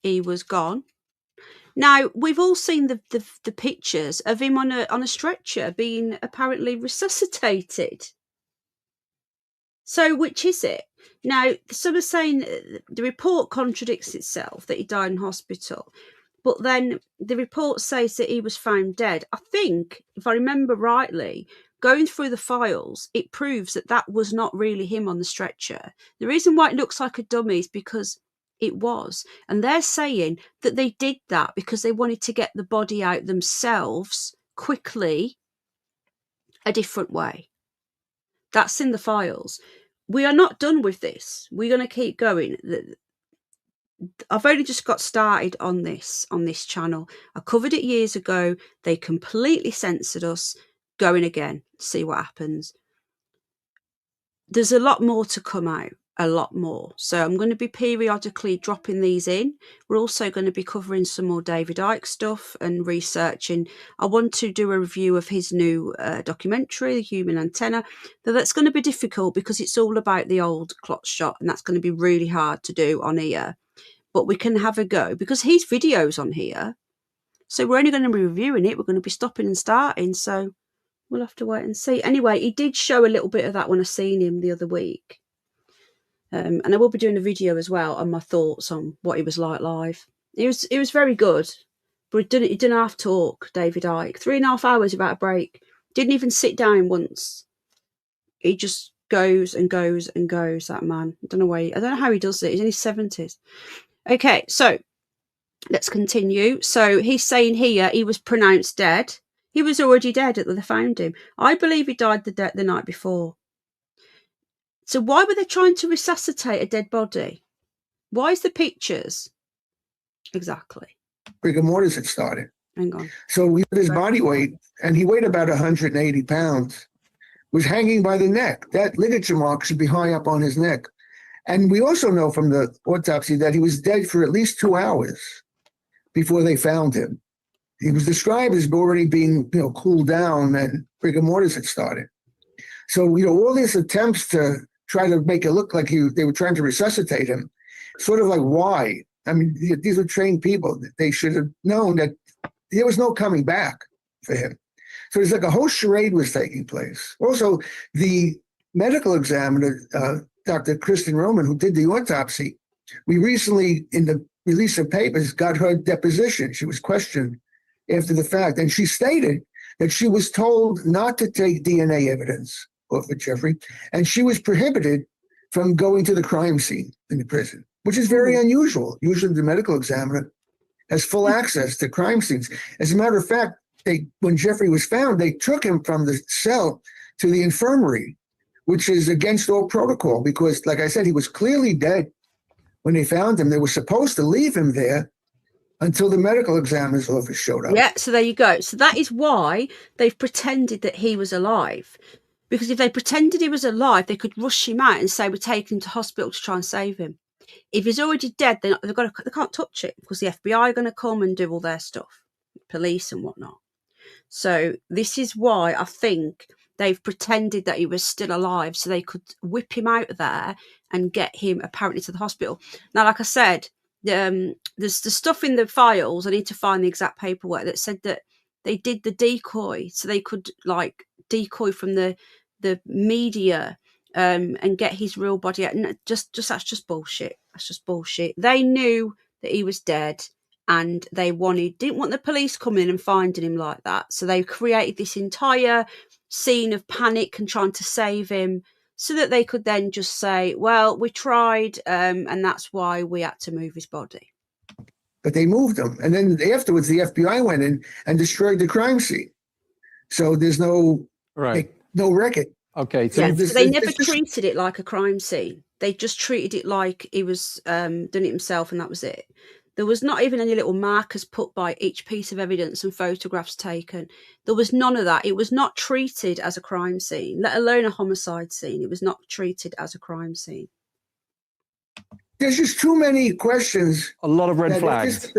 He was gone. Now, we've all seen the pictures of him on a stretcher being apparently resuscitated. So which is it? Now, some are saying the report contradicts itself, that he died in hospital. But then the report says that he was found dead. I think, if I remember rightly, going through the files, it proves that was not really him on the stretcher. The reason why it looks like a dummy is because it was. And they're saying that they did that because they wanted to get the body out themselves quickly, a different way. That's in the files. We are not done with this. We're going to keep going. I've only just got started on this channel. I covered it years ago. They completely censored us. Going again, see what happens. There's a lot more to come out. A lot more. So I'm going to be periodically dropping these in. We're also going to be covering some more David Icke stuff and researching. I want to do a review of his new documentary, The Human Antenna. But that's going to be difficult because it's all about the old clot shot, and that's going to be really hard to do on here. But we can have a go because his video's on here. So we're only going to be reviewing it. We're going to be stopping and starting. So we'll have to wait and see. Anyway, he did show a little bit of that when I seen him the other week. And I will be doing a video as well on my thoughts on what he was like live. He was very good, but he didn't have to talk, David Icke. 3.5 hours without a break. Didn't even sit down once. He just goes and goes and goes, that man. I don't know how he does it. He's in his 70s. Okay, so let's continue. So he's saying here he was pronounced dead. He was already dead at when they found him. I believe he died the night before. So why were they trying to resuscitate a dead body? Why is the pictures? Exactly. rigor mortis had started. Hang on. So his body weight, and he weighed about 180 pounds, was hanging by the neck. That ligature mark should be high up on his neck. And we also know from the autopsy that he was dead for at least 2 hours before they found him. He was described as already being, cooled down, and rigor mortis had started. So, all these attempts to try to make it look like they were trying to resuscitate him, sort of like, why? I mean, these were trained people. They should have known that there was no coming back for him. So it's like a whole charade was taking place. Also, the medical examiner, Dr. Kristen Roman, who did the autopsy, we recently, in the release of papers, got her deposition. She was questioned after the fact, and she stated that she was told not to take DNA evidence off of Jeffrey, and she was prohibited from going to the crime scene in the prison, which is very unusual. Usually the medical examiner has full access to crime scenes. As a matter of fact, when Jeffrey was found, they took him from the cell to the infirmary, which is against all protocol because, like I said, he was clearly dead when they found him. They were supposed to leave him there until the medical examiner's office showed up. Yeah, so there you go. So that is why they've pretended that he was alive. Because if they pretended he was alive, they could rush him out and say, we're taking him to hospital to try and save him. If he's already dead, they can't touch it because the FBI are going to come and do all their stuff, police and whatnot. So this is why I think they've pretended that he was still alive so they could whip him out of there and get him apparently to the hospital. Now, like I said, there's the stuff in the files. I need to find the exact paperwork that said that they did the decoy so they could like decoy from the media and get his real body out. And just that's just bullshit. That's just bullshit. They knew that he was dead and they didn't want the police coming in and finding him like that. So they created this entire scene of panic and trying to save him so that they could then just say, well, we tried and that's why we had to move his body. But they moved him. And then afterwards, the FBI went in and destroyed the crime scene. So there's no record. Okay. So, yeah, so they never treated it like a crime scene. They just treated it like he was done it himself and that was it. There was not even any little markers put by each piece of evidence and photographs taken. There was none of that. It was not treated as a crime scene, let alone a homicide scene. It was not treated as a crime scene. There's just too many questions. A lot of red flags.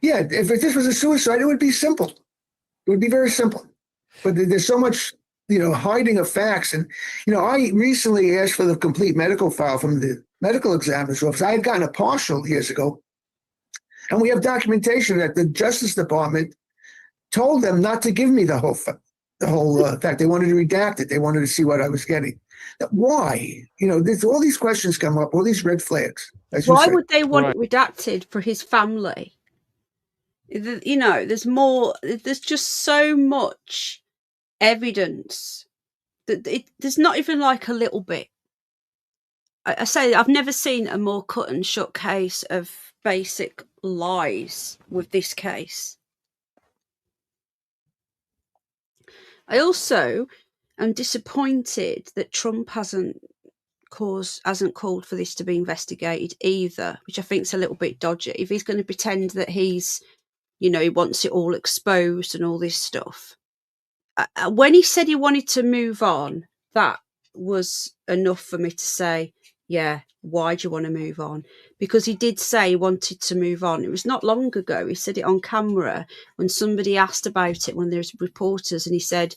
If this was a suicide, it would be simple. It would be very simple. But there's so much, hiding of facts. And, I recently asked for the complete medical file from the medical examiner's office. I had gotten a partial years ago. And we have documentation that the Justice Department told them not to give me the whole fact. They wanted to redact it. They wanted to see what I was getting. Why? There's all these questions come up, all these red flags. Why would they want it redacted for his family? There's more. There's just so much evidence that there's not even like a little bit. I say I've never seen a more cut and shut case of basic lies with this case. I also am disappointed that Trump hasn't called for this to be investigated either, which I think is a little bit dodgy. If he's going to pretend that he's, he wants it all exposed and all this stuff. When he said he wanted to move on, that was enough for me to say, yeah, why do you want to move on? Because he did say he wanted to move on. It was not long ago. He said it on camera when somebody asked about it, when there's reporters, and he said,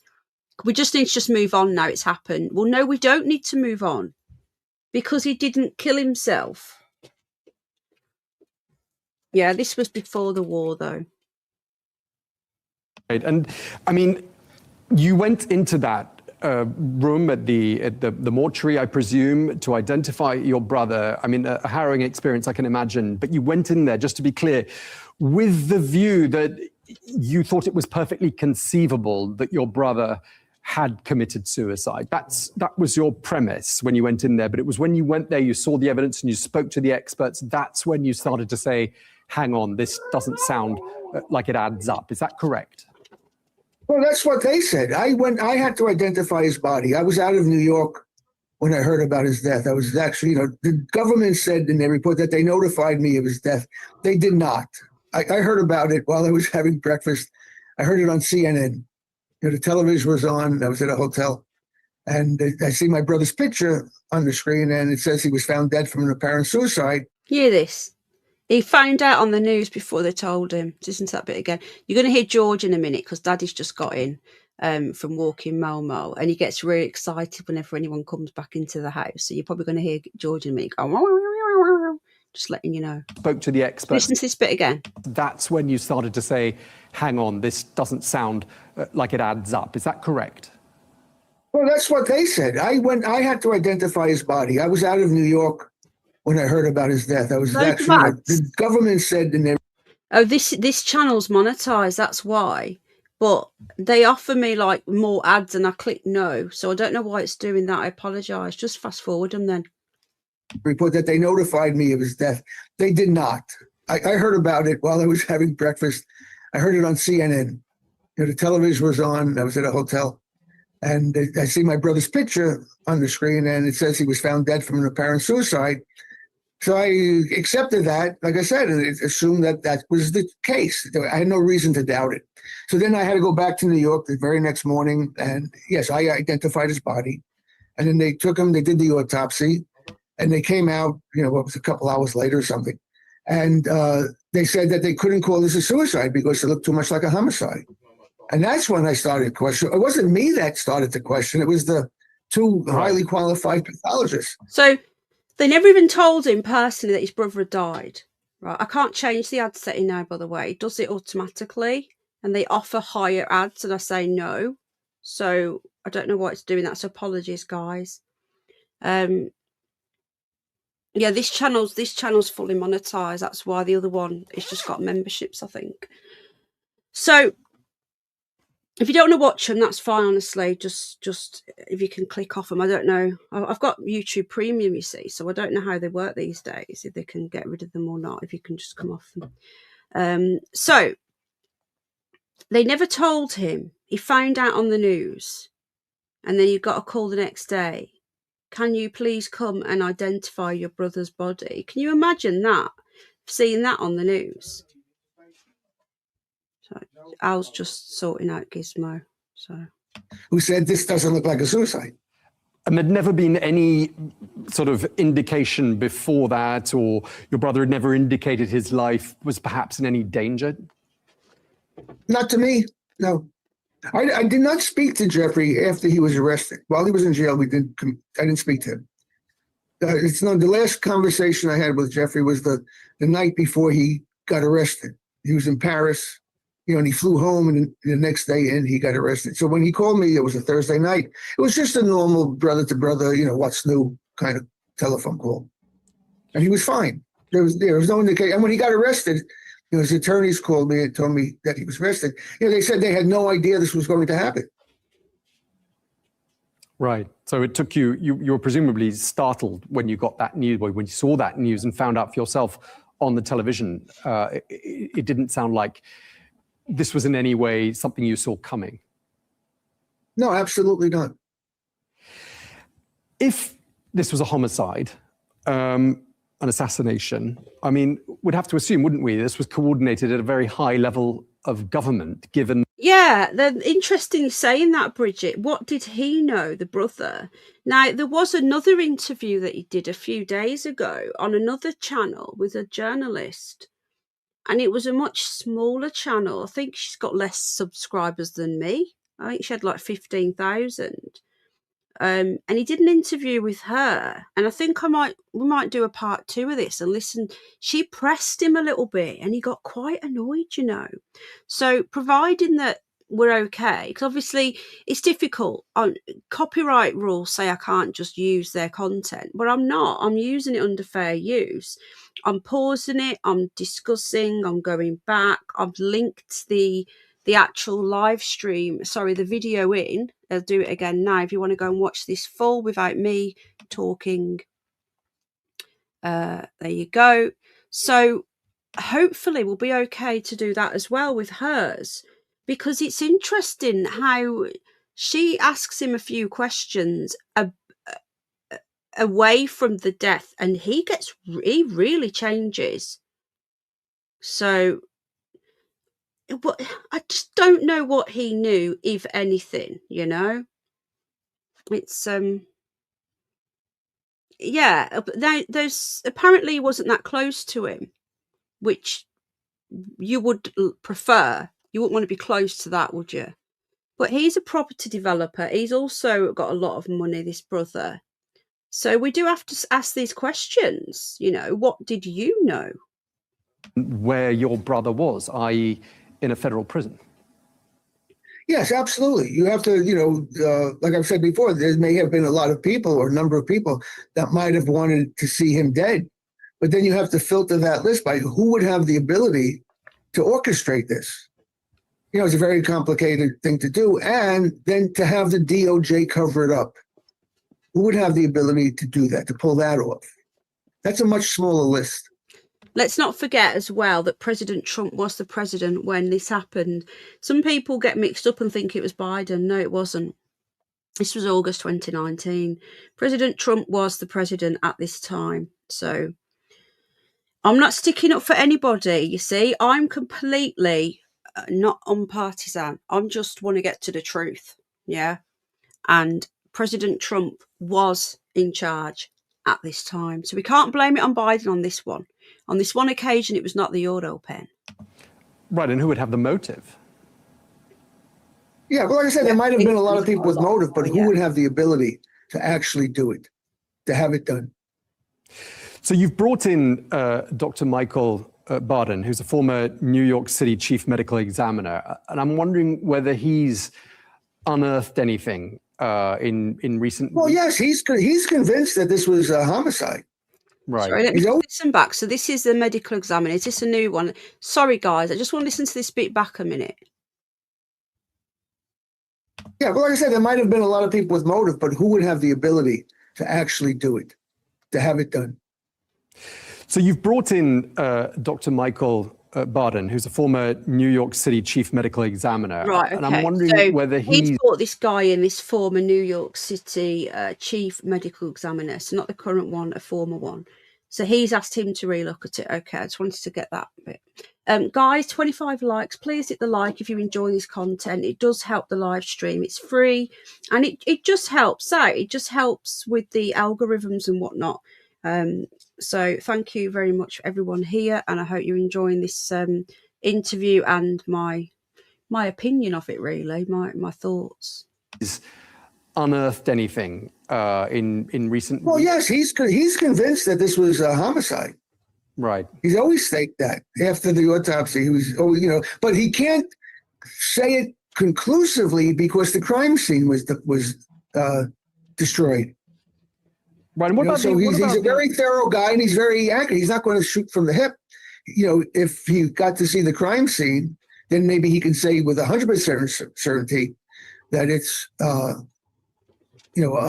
we just need to just move on now, it's happened. Well, no, we don't need to move on because he didn't kill himself. Yeah, this was before the war, though. Right. And I mean, you went into that room at the mortuary, I presume, to identify your brother. I mean, a harrowing experience, I can imagine. But you went in there, just to be clear, with the view that you thought it was perfectly conceivable that your brother had committed suicide. That was your premise when you went in there. But it was when you went there, you saw the evidence and you spoke to the experts. That's when you started to say, hang on, this doesn't sound like it adds up. Is that correct? Well, that's what they said. I had to identify his body. I was out of New York when I heard about his death. I was actually, the government said in their report that they notified me of his death. They did not. I heard about it while I was having breakfast. I heard it on CNN. The television was on. I was at a hotel. And I see my brother's picture on the screen, and it says he was found dead from an apparent suicide. Hear this. He found out on the news before they told him. Listen to that bit again. You're going to hear George in a minute because Daddy's just got in from walking Momo, and he gets really excited whenever anyone comes back into the house. So you're probably going to hear George in a minute go, just letting you know. Spoke to the experts. Listen to this bit again. That's when you started to say, hang on, this doesn't sound like it adds up. Is that correct? Well, that's what they said. I had to identify his body. I was out of New York when I heard about his death. I was actually, the government said in their... Oh, this channel's monetized, that's why. But they offer me like more ads and I click no. So I don't know why it's doing that. I apologize. Just fast forward them then. Report that they notified me of his death. They did not. I heard about it while I was having breakfast. I heard it on CNN. The television was on. I was at a hotel, and I see my brother's picture on the screen, and it says he was found dead from an apparent suicide. So I accepted that, like I said, and assumed that that was the case. I had no reason to doubt it. So then I had to go back to New York the very next morning, and yes, I identified his body. And then they took him, they did the autopsy, and they came out, what was a couple hours later or something. And they said that they couldn't call this a suicide because it looked too much like a homicide. And that's when I started to question. It wasn't me that started to question. It was the two highly qualified pathologists. So they never even told him personally that his brother had died. Right? I can't change the ad setting now, by the way. It does it automatically. And they offer higher ads, and I say no. So I don't know why it's doing that. So apologies, guys. Yeah, this channel's fully monetized. That's why the other one it's just got memberships, I think. So if you don't want to watch them, that's fine. Honestly, just if you can click off them. I don't know. I've got YouTube Premium, you see, so I don't know how they work these days. If they can get rid of them or not. If you can just come off them. So they never told him. He found out on the news, and then he got a call the next day. Can you please come and identify your brother's body? Can you imagine that? Seeing that on the news. So Al's just sorting out Gizmo. So who said this doesn't look like a suicide? And there'd never been any sort of indication before that, or your brother had never indicated his life was perhaps in any danger? Not to me, no. I did not speak to Jeffrey after he was arrested. While he was in jail, I didn't speak to him. The last conversation I had with Jeffrey was the night before he got arrested. He was in Paris, and he flew home, and the next day in, he got arrested. So when he called me, it was a Thursday night. It was just a normal brother to brother, what's new kind of telephone call. And he was fine. There was no indication. And when he got arrested, his attorneys called me and told me that he was arrested. They said they had no idea this was going to happen. Right. So it took you were presumably startled when you got that news, when you saw that news and found out for yourself on the television. It didn't sound like this was in any way something you saw coming. No, absolutely not. If this was a homicide, an assassination, I mean, we'd have to assume, wouldn't we, this was coordinated at a very high level of government, given... Yeah, they're interesting saying that, Bridget. What did he know, the brother? Now, there was another interview that he did a few days ago on another channel with a journalist, and it was a much smaller channel. I think she's got less subscribers than me. I think she had like 15,000. And he did an interview with her, and I think we might do a part 2 of this and listen. She pressed him a little bit, and he got quite annoyed, So, providing that we're okay, because obviously it's difficult. Copyright rules say I can't just use their content, but I'm not. I'm using it under fair use. I'm pausing it. I'm discussing. I'm going back. I've linked the actual live stream, the video in. I'll do it again now if you want to go and watch this full without me talking. There you go. So hopefully we'll be okay to do that as well with hers, because it's interesting how she asks him a few questions away from the death, and he really changes. So but I just don't know what he knew, if anything, It's yeah, there's apparently he wasn't that close to him, which you would prefer. You wouldn't want to be close to that, would you? But he's a property developer. He's also got a lot of money, this brother. So we do have to ask these questions. What did you know? Where your brother was, i.e., in a federal prison. Yes, absolutely. You have to, like I've said before, there may have been a lot of people or a number of people that might have wanted to see him dead. But then you have to filter that list by who would have the ability to orchestrate this. It's a very complicated thing to do. And then to have the DOJ cover it up. Who would have the ability to do that, to pull that off? That's a much smaller list. Let's not forget as well that President Trump was the president when this happened. Some people get mixed up and think it was Biden. No, it wasn't. This was August 2019. President Trump was the president at this time. So I'm not sticking up for anybody, you see. I'm completely not unpartisan. I just want to get to the truth. Yeah. And President Trump was in charge at this time. So we can't blame it on Biden on this one. On this one occasion, it was not the auto pen. Right, and who would have the motive? Yeah, well, like I said, there might have been a lot of people with motive, but who would have the ability to actually do it, to have it done? So you've brought in Dr. Michael Barden, who's a former New York City chief medical examiner, and I'm wondering whether he's unearthed anything in recent. Well, yes, he's convinced that this was a homicide. Right. Sorry, let me listen back. So this is the medical examiner. Is this a new one? Sorry, guys, I just want to listen to this bit back a minute. Yeah, well, like I said, there might have been a lot of people with motive, but who would have the ability to actually do it, to have it done? So you've brought in Dr. Michael Barden, who's a former New York City chief medical examiner. Right, okay. And I'm wondering whether he's brought this guy in, this former New York City chief medical examiner. So not the current one, a former one. So he's asked him to relook at it. Okay, I just wanted to get that bit. Guys, 25 likes. Please hit the like if you enjoy this content. It does help the live stream. It's free. And it just helps out. It just helps with the algorithms and whatnot. So thank you very much, everyone here. And I hope you're enjoying this interview and my opinion of it, really, my thoughts. Unearthed anything in recent. Well, yes, he's convinced that this was a homicide. Right. He's always staked that after the autopsy. He was, but he can't say it conclusively because the crime scene was destroyed. Right. And what about so he's a very thorough guy, and he's very accurate. He's not going to shoot from the hip. If he got to see the crime scene, then maybe he can say with 100% certainty that it's a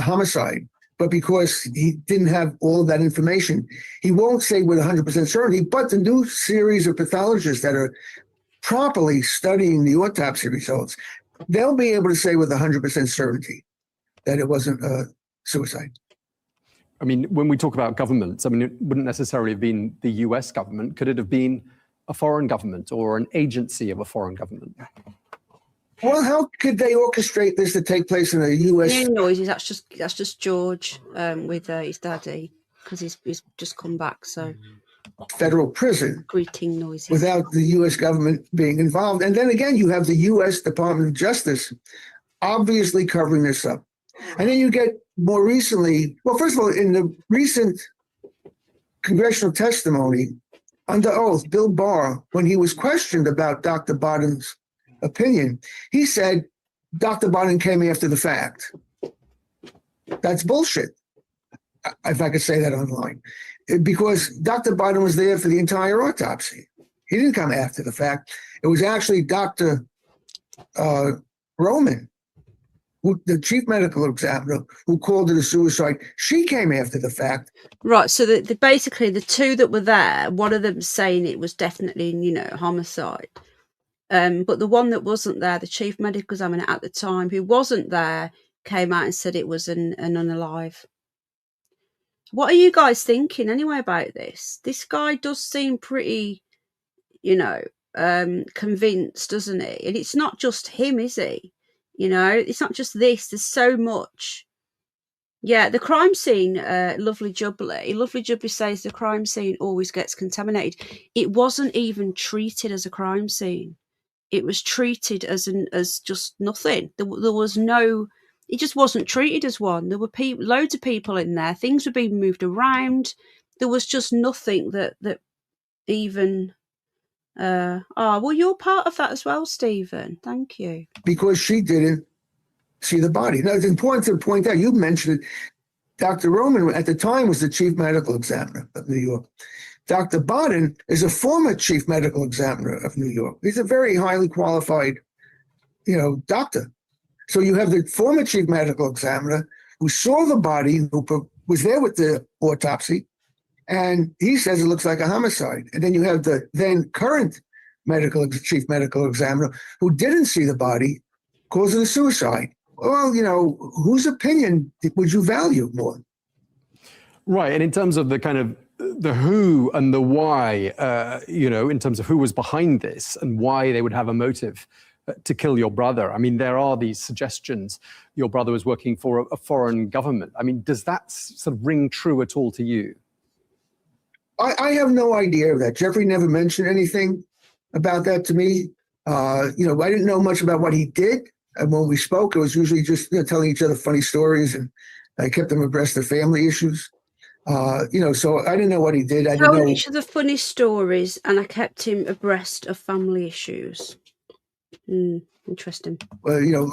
homicide. But because he didn't have all of that information, he won't say with 100% certainty. But the new series of pathologists that are properly studying the autopsy results, they'll be able to say with 100% certainty that it wasn't a suicide. I mean, when we talk about governments, I mean, it wouldn't necessarily have been the US government. Could it have been a foreign government or an agency of a foreign government? Well, how could they orchestrate this to take place in a U.S.? Noises. That's just George with his daddy, because he's just come back. So federal prison. Greeting noises without the U.S. government being involved, and then again, you have the U.S. Department of Justice obviously covering this up, and then you get more recently. Well, first of all, in the recent congressional testimony under oath, Bill Barr, when he was questioned about Dr. Barden's opinion, he said Dr. Barden came after the fact. That's bullshit, if I could say that online, because Dr. Barden was there for the entire autopsy. He didn't come after the fact. It was actually Dr. Roman, the chief medical examiner, who called it a suicide. She came after the fact. Right. So basically the two that were there, one of them saying it was definitely, homicide. But the one that wasn't there, the chief medical examiner at the time, who wasn't there, came out and said it was an unalive. What are you guys thinking anyway about this? This guy does seem pretty, convinced, doesn't he? And it's not just him, is he? It's not just this. There's so much. Yeah, the crime scene, Lovely Jubbly says the crime scene always gets contaminated. It wasn't even treated as a crime scene. It was treated as just nothing. There was no. It just wasn't treated as one. There were loads of people in there. Things were being moved around. There was just nothing that even. Well, you're part of that as well, Stephen. Thank you. Because she didn't see the body. Now, it's important to point out. You mentioned it. Dr. Roman at the time was the chief medical examiner of New York. Dr. Barden is a former chief medical examiner of New York. He's a very highly qualified, doctor. So you have the former chief medical examiner who saw the body, who was there with the autopsy, And he says it looks like a homicide. And then you have the then current chief medical examiner who didn't see the body, calls it a suicide. Well, whose opinion would you value more? Right. And in terms of the kind of the who and the why, in terms of who was behind this and why they would have a motive to kill your brother. I mean, there are these suggestions your brother was working for a foreign government. I mean, does that sort of ring true at all to you? I have no idea of that. Jeffrey never mentioned anything about that to me. I didn't know much about what he did. And when we spoke, it was usually just telling each other funny stories, and I kept them abreast of family issues. So I didn't know what he did. I didn't know each other funny stories, and I kept him abreast of family issues. Interesting. Well,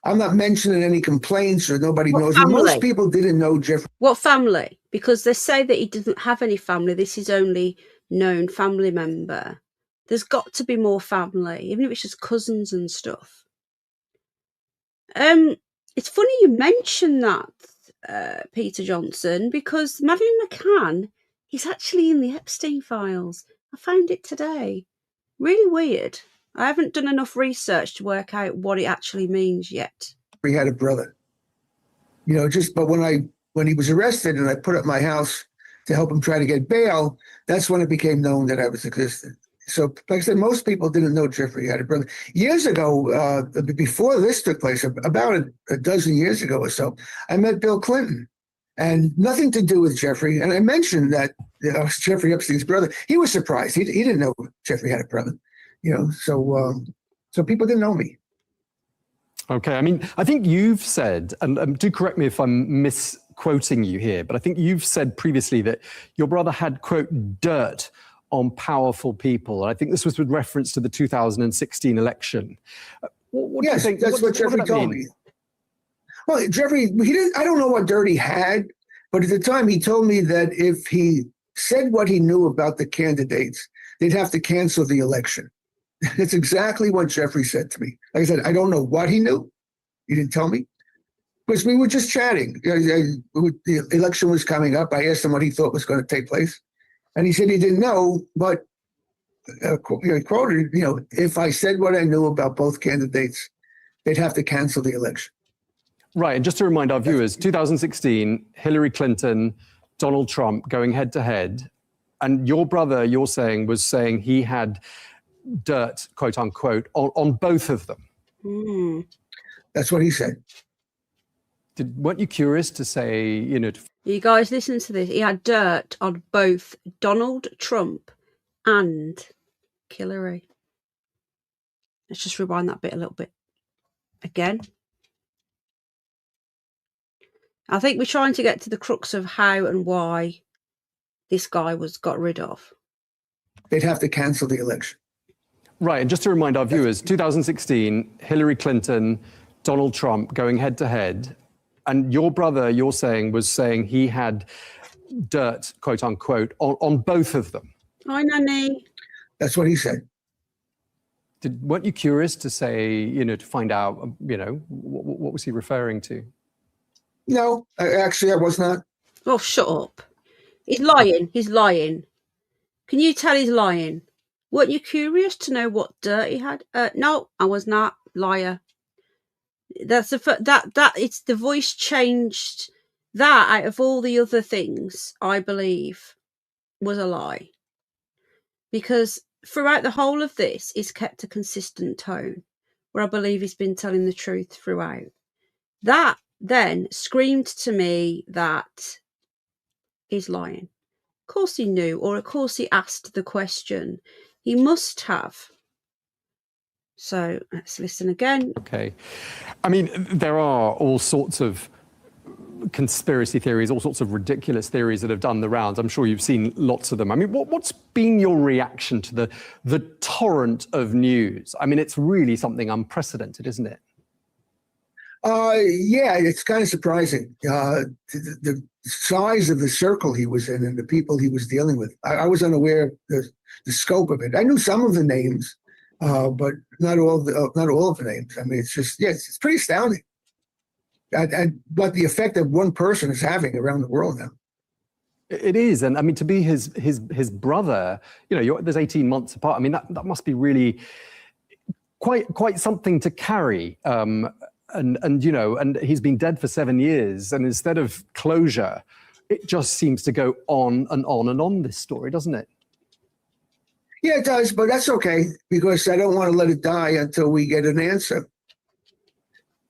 I'm not mentioning any complaints or nobody knows. Family? Most people didn't know Jeffrey. What family? Because they say that he doesn't have any family. This is only known family member. There's got to be more family, even if it's just cousins and stuff. It's funny you mention that, Peter Johnson, because Madeleine McCann is actually in the Epstein files. I found it today. Really weird. I haven't done enough research to work out what it actually means yet. He had a brother, but when he was arrested and I put up my house to help him try to get bail, that's when it became known that I was existing. So, like I said, most people didn't know Jeffrey had a brother. Years ago, before this took place, about a dozen years ago or so, I met Bill Clinton, and nothing to do with Jeffrey. And I mentioned that I was Jeffrey Epstein's brother. He was surprised. He didn't know Jeffrey had a brother. So people didn't know me. Okay, I mean, I think you've said, and do correct me if I'm misquoting you here, but I think you've said previously that your brother had, quote, dirt on powerful people. And I think this was with reference to the 2016 election. What yes, do you think? That's what Jeffrey told me. Well, Jeffrey, I don't know what dirt he had, but at the time he told me that if he said what he knew about the candidates, they'd have to cancel the election. That's exactly what Jeffrey said to me. Like I said, I don't know what he knew. He didn't tell me. Because we were just chatting. The election was coming up. I asked him what he thought was going to take place. And he said he didn't know, but he quoted, if I said what I knew about both candidates, they'd have to cancel the election. Right. And just to remind our viewers, 2016, Hillary Clinton, Donald Trump going head to head. And your brother, you're saying, was saying he had dirt, quote unquote, on both of them. That's what he said. Weren't you curious to say, You guys listen to this. He had dirt on both Donald Trump and Hillary. Let's just rewind that bit a little bit again. I think we're trying to get to the crux of how and why this guy was got rid of. They'd have to cancel the election. Right. And just to remind our viewers, 2016, Hillary Clinton, Donald Trump going head to head. And your brother, you're saying, was saying he had dirt, quote unquote, on both of them. Hi, Nanny. That's what he said. Weren't you curious to say, to find out, what was he referring to? No, actually, I was not. Oh, shut up. He's lying. He's lying. Can you tell he's lying? Weren't you curious to know what dirt he had? No, I was not. Liar. That's it's the voice changed. That out of all the other things, I believe, was a lie. Because throughout the whole of this, he's kept a consistent tone, where I believe he's been telling the truth throughout. That then screamed to me that he's lying. Of course he knew, or of course he asked the question. He must have. So let's listen again. Okay. I mean, there are all sorts of conspiracy theories, all sorts of ridiculous theories that have done the rounds. I'm sure you've seen lots of them. I mean, what's been your reaction to the torrent of news? I mean, it's really something unprecedented, isn't it? Yeah, it's kind of surprising. The size of the circle he was in and the people he was dealing with. I was unaware of the scope of it. I knew some of the names, but not all of the names. I mean, it's just, it's pretty astounding. And what the effect that one person is having around the world now. It is, and I mean, to be his brother, you know, there's 18 months apart. I mean, that must be really quite something to carry. And you know, and he's been dead for 7 years, and instead of closure, it just seems to go on and on and on, this story, doesn't it? Yeah, it does, but that's okay, because I don't want to let it die until we get an answer.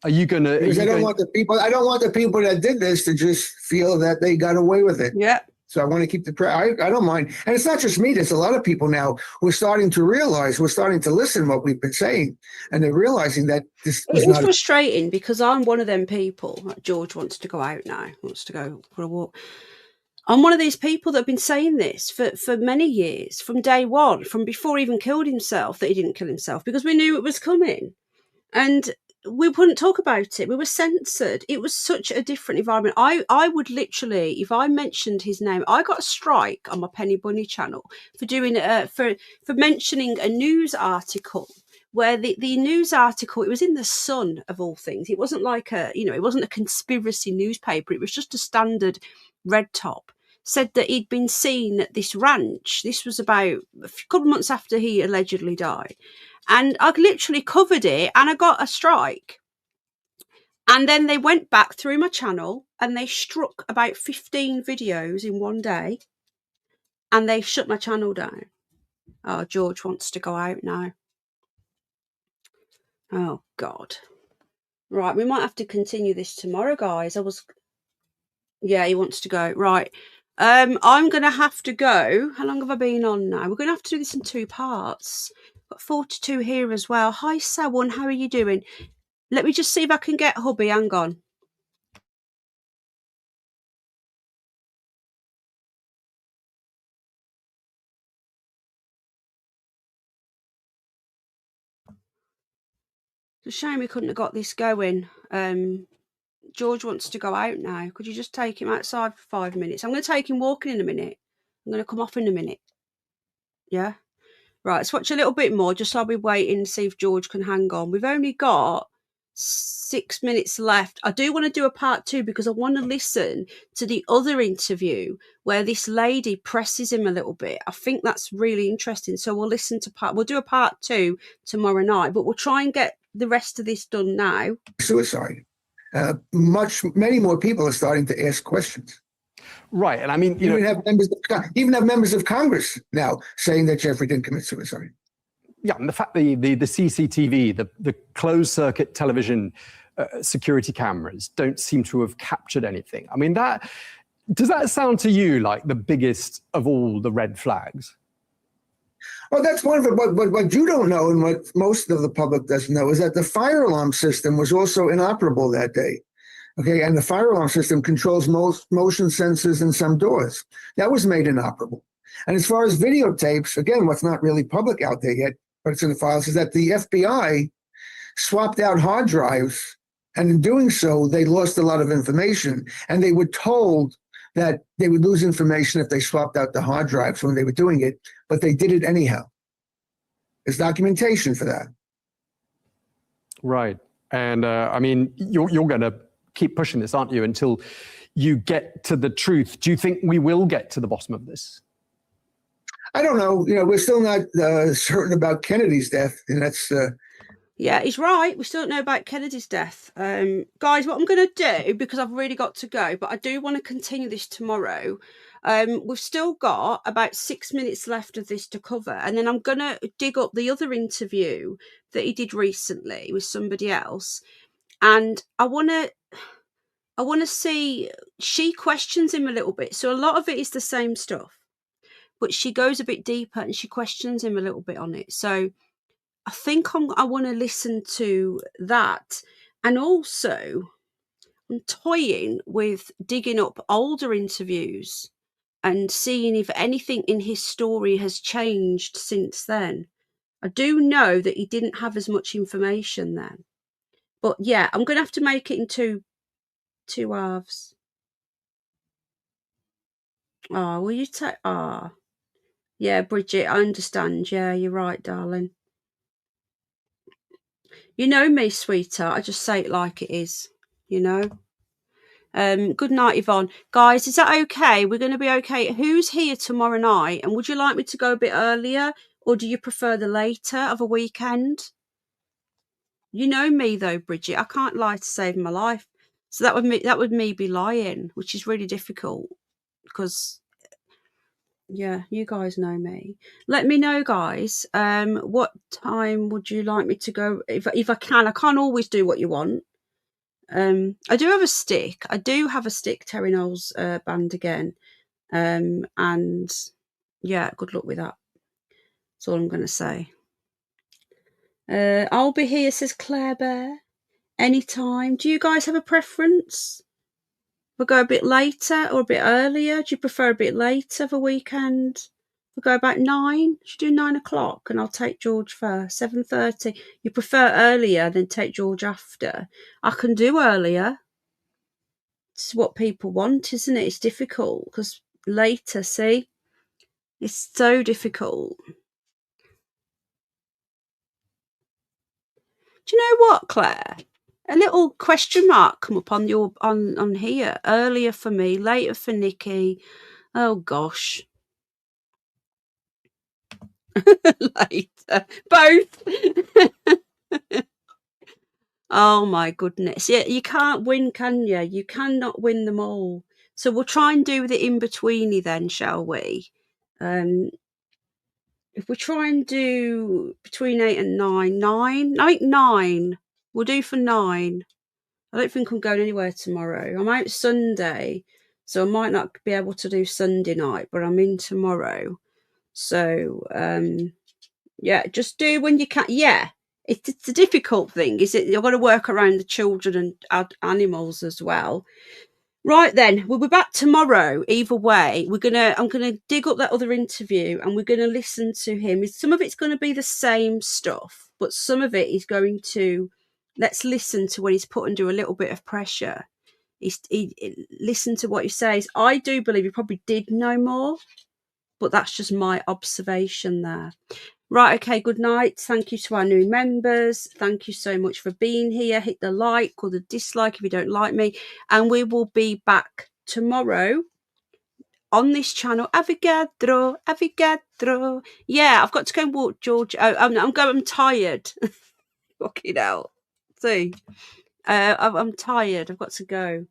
Are you gonna? Because I don't want the people that did this to just feel that they got away with it. Yeah. So I want to keep the I don't mind. And it's not just me. There's a lot of people now who are starting to realize, we're starting to listen to what we've been saying. And they're realizing that this was It is not frustrating, because I'm one of them people. Like, George wants to go out now, wants to go for a walk. I'm one of these people that have been saying this for many years, from day one, from before he even killed himself, that he didn't kill himself, because we knew it was coming. And we wouldn't talk about it. We were censored. It was such a different environment. I would literally, if I mentioned his name, I got a strike on my Penny Bunny channel for doing for mentioning a news article, where the news article, it was in the Sun of all things. It wasn't like it wasn't a conspiracy newspaper. It was just a standard red top. Said that he'd been seen at this ranch. This was about a couple months after he allegedly died. And I literally covered it, and I got a strike. And then they went back through my channel and they struck about 15 videos in one day, and they shut my channel down. Oh, George wants to go out now. Oh, God. Right, we might have to continue this tomorrow, guys. Yeah, he wants to go. Right. I'm going to have to go. How long have I been on now? We're going to have to do this in 2 parts. Got 42 here as well. Hi, Sawan. How are you doing? Let me just see if I can get hubby. Hang on. It's a shame we couldn't have got this going. George wants to go out now. Could you just take him outside for 5 minutes? I'm going to take him walking in a minute. I'm going to come off in a minute. Yeah? Right, let's watch a little bit more, just so I'll be waiting to see if George can hang on. We've only got 6 minutes left. I do want to do a part 2, because I want to listen to the other interview where this lady presses him a little bit. I think that's really interesting. So we'll do a part 2 tomorrow night, but we'll try and get the rest of this done now. suicide. Many more people are starting to ask questions. Right, and I mean, you even have members of Congress now saying that Jeffrey didn't commit suicide. Yeah, and the fact the CCTV, the closed circuit television security cameras don't seem to have captured anything. I mean, does that sound to you like the biggest of all the red flags? Well, that's one of it. What you don't know, and what most of the public doesn't know, is that the fire alarm system was also inoperable that day. Okay, and the fire alarm system controls most motion sensors in some doors. That was made inoperable. And as far as videotapes, again, what's not really public out there yet, but it's in the files, is that the FBI swapped out hard drives, and in doing so, they lost a lot of information. And they were told that they would lose information if they swapped out the hard drives when they were doing it, but they did it anyhow. There's documentation for that. Right. And I mean, you're going to keep pushing this, aren't you, until you get to the truth. Do you think we will get to the bottom of this? I don't know. We're still not certain about Kennedy's death, and that's... Yeah, he's right. We still don't know about Kennedy's death. Guys, what I'm going to do, because I've really got to go, but I do want to continue this tomorrow. We've still got about 6 minutes left of this to cover, and then I'm going to dig up the other interview that he did recently with somebody else, and I want to see, she questions him a little bit. So a lot of it is the same stuff, but she goes a bit deeper and she questions him a little bit on it. So I think I want to listen to that. And also, I'm toying with digging up older interviews and seeing if anything in his story has changed since then. I do know that he didn't have as much information then. But yeah, I'm going to have to make it in two halves. Oh, will you take... Ah. Oh. Yeah, Bridget, I understand. Yeah, you're right, darling. You know me, sweetheart. I just say it like it is, Good night, Yvonne. Guys, is that okay? We're going to be okay. Who's here tomorrow night? And would you like me to go a bit earlier, or do you prefer the later of a weekend? You know me though, Bridget. I can't lie to save my life. So that would me be lying, which is really difficult because yeah, you guys know me. Let me know, guys. What time would you like me to go? If I can, I can't always do what you want. I do have a stick. Terry Knowles band again. And yeah, good luck with that. That's all I'm going to say. I'll be here, says Claire Bear. Anytime. Do you guys have a preference? We'll go a bit later or a bit earlier. Do you prefer a bit later for weekend? We'll go about 9. Should do 9 o'clock, and I'll take George first. 7:30. You prefer earlier, then take George after. I can do earlier. It's what people want, isn't it? It's difficult because later, see, it's so difficult. Do you know what, Claire? A little question mark come up on your on here. Earlier for me, later for Nikki. Oh gosh. Later. Both. Oh my goodness. Yeah, you can't win, can you? You cannot win them all. So we'll try and do the in-betweeny then, shall we? If we try and do between 8 and 9, I think 9. We'll do for 9. I don't think I'm going anywhere tomorrow. I'm out Sunday, so I might not be able to do Sunday night, but I'm in tomorrow. So, yeah, just do when you can. Yeah, it's a difficult thing, is it? You've got to work around the children and animals as well. Right then, we'll be back tomorrow. Either way, I'm gonna dig up that other interview and we're gonna listen to him. Some of it's going to be the same stuff, but some of it is going to. Let's listen to when he's put under a little bit of pressure. Listen to what he says. I do believe he probably did know more, but that's just my observation there. Right, okay, good night. Thank you to our new members. Thank you so much for being here. Hit the like or the dislike if you don't like me. And we will be back tomorrow on this channel. Avogadro. Yeah, I've got to go and walk George. Oh, I'm tired. Fucking hell. See, I'm tired. I've got to go.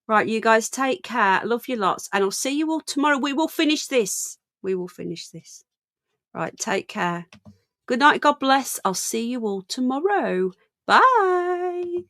Right, you guys take care. I love you lots. And I'll see you all tomorrow. We will finish this. Right, take care. Good night. God bless. I'll see you all tomorrow. Bye.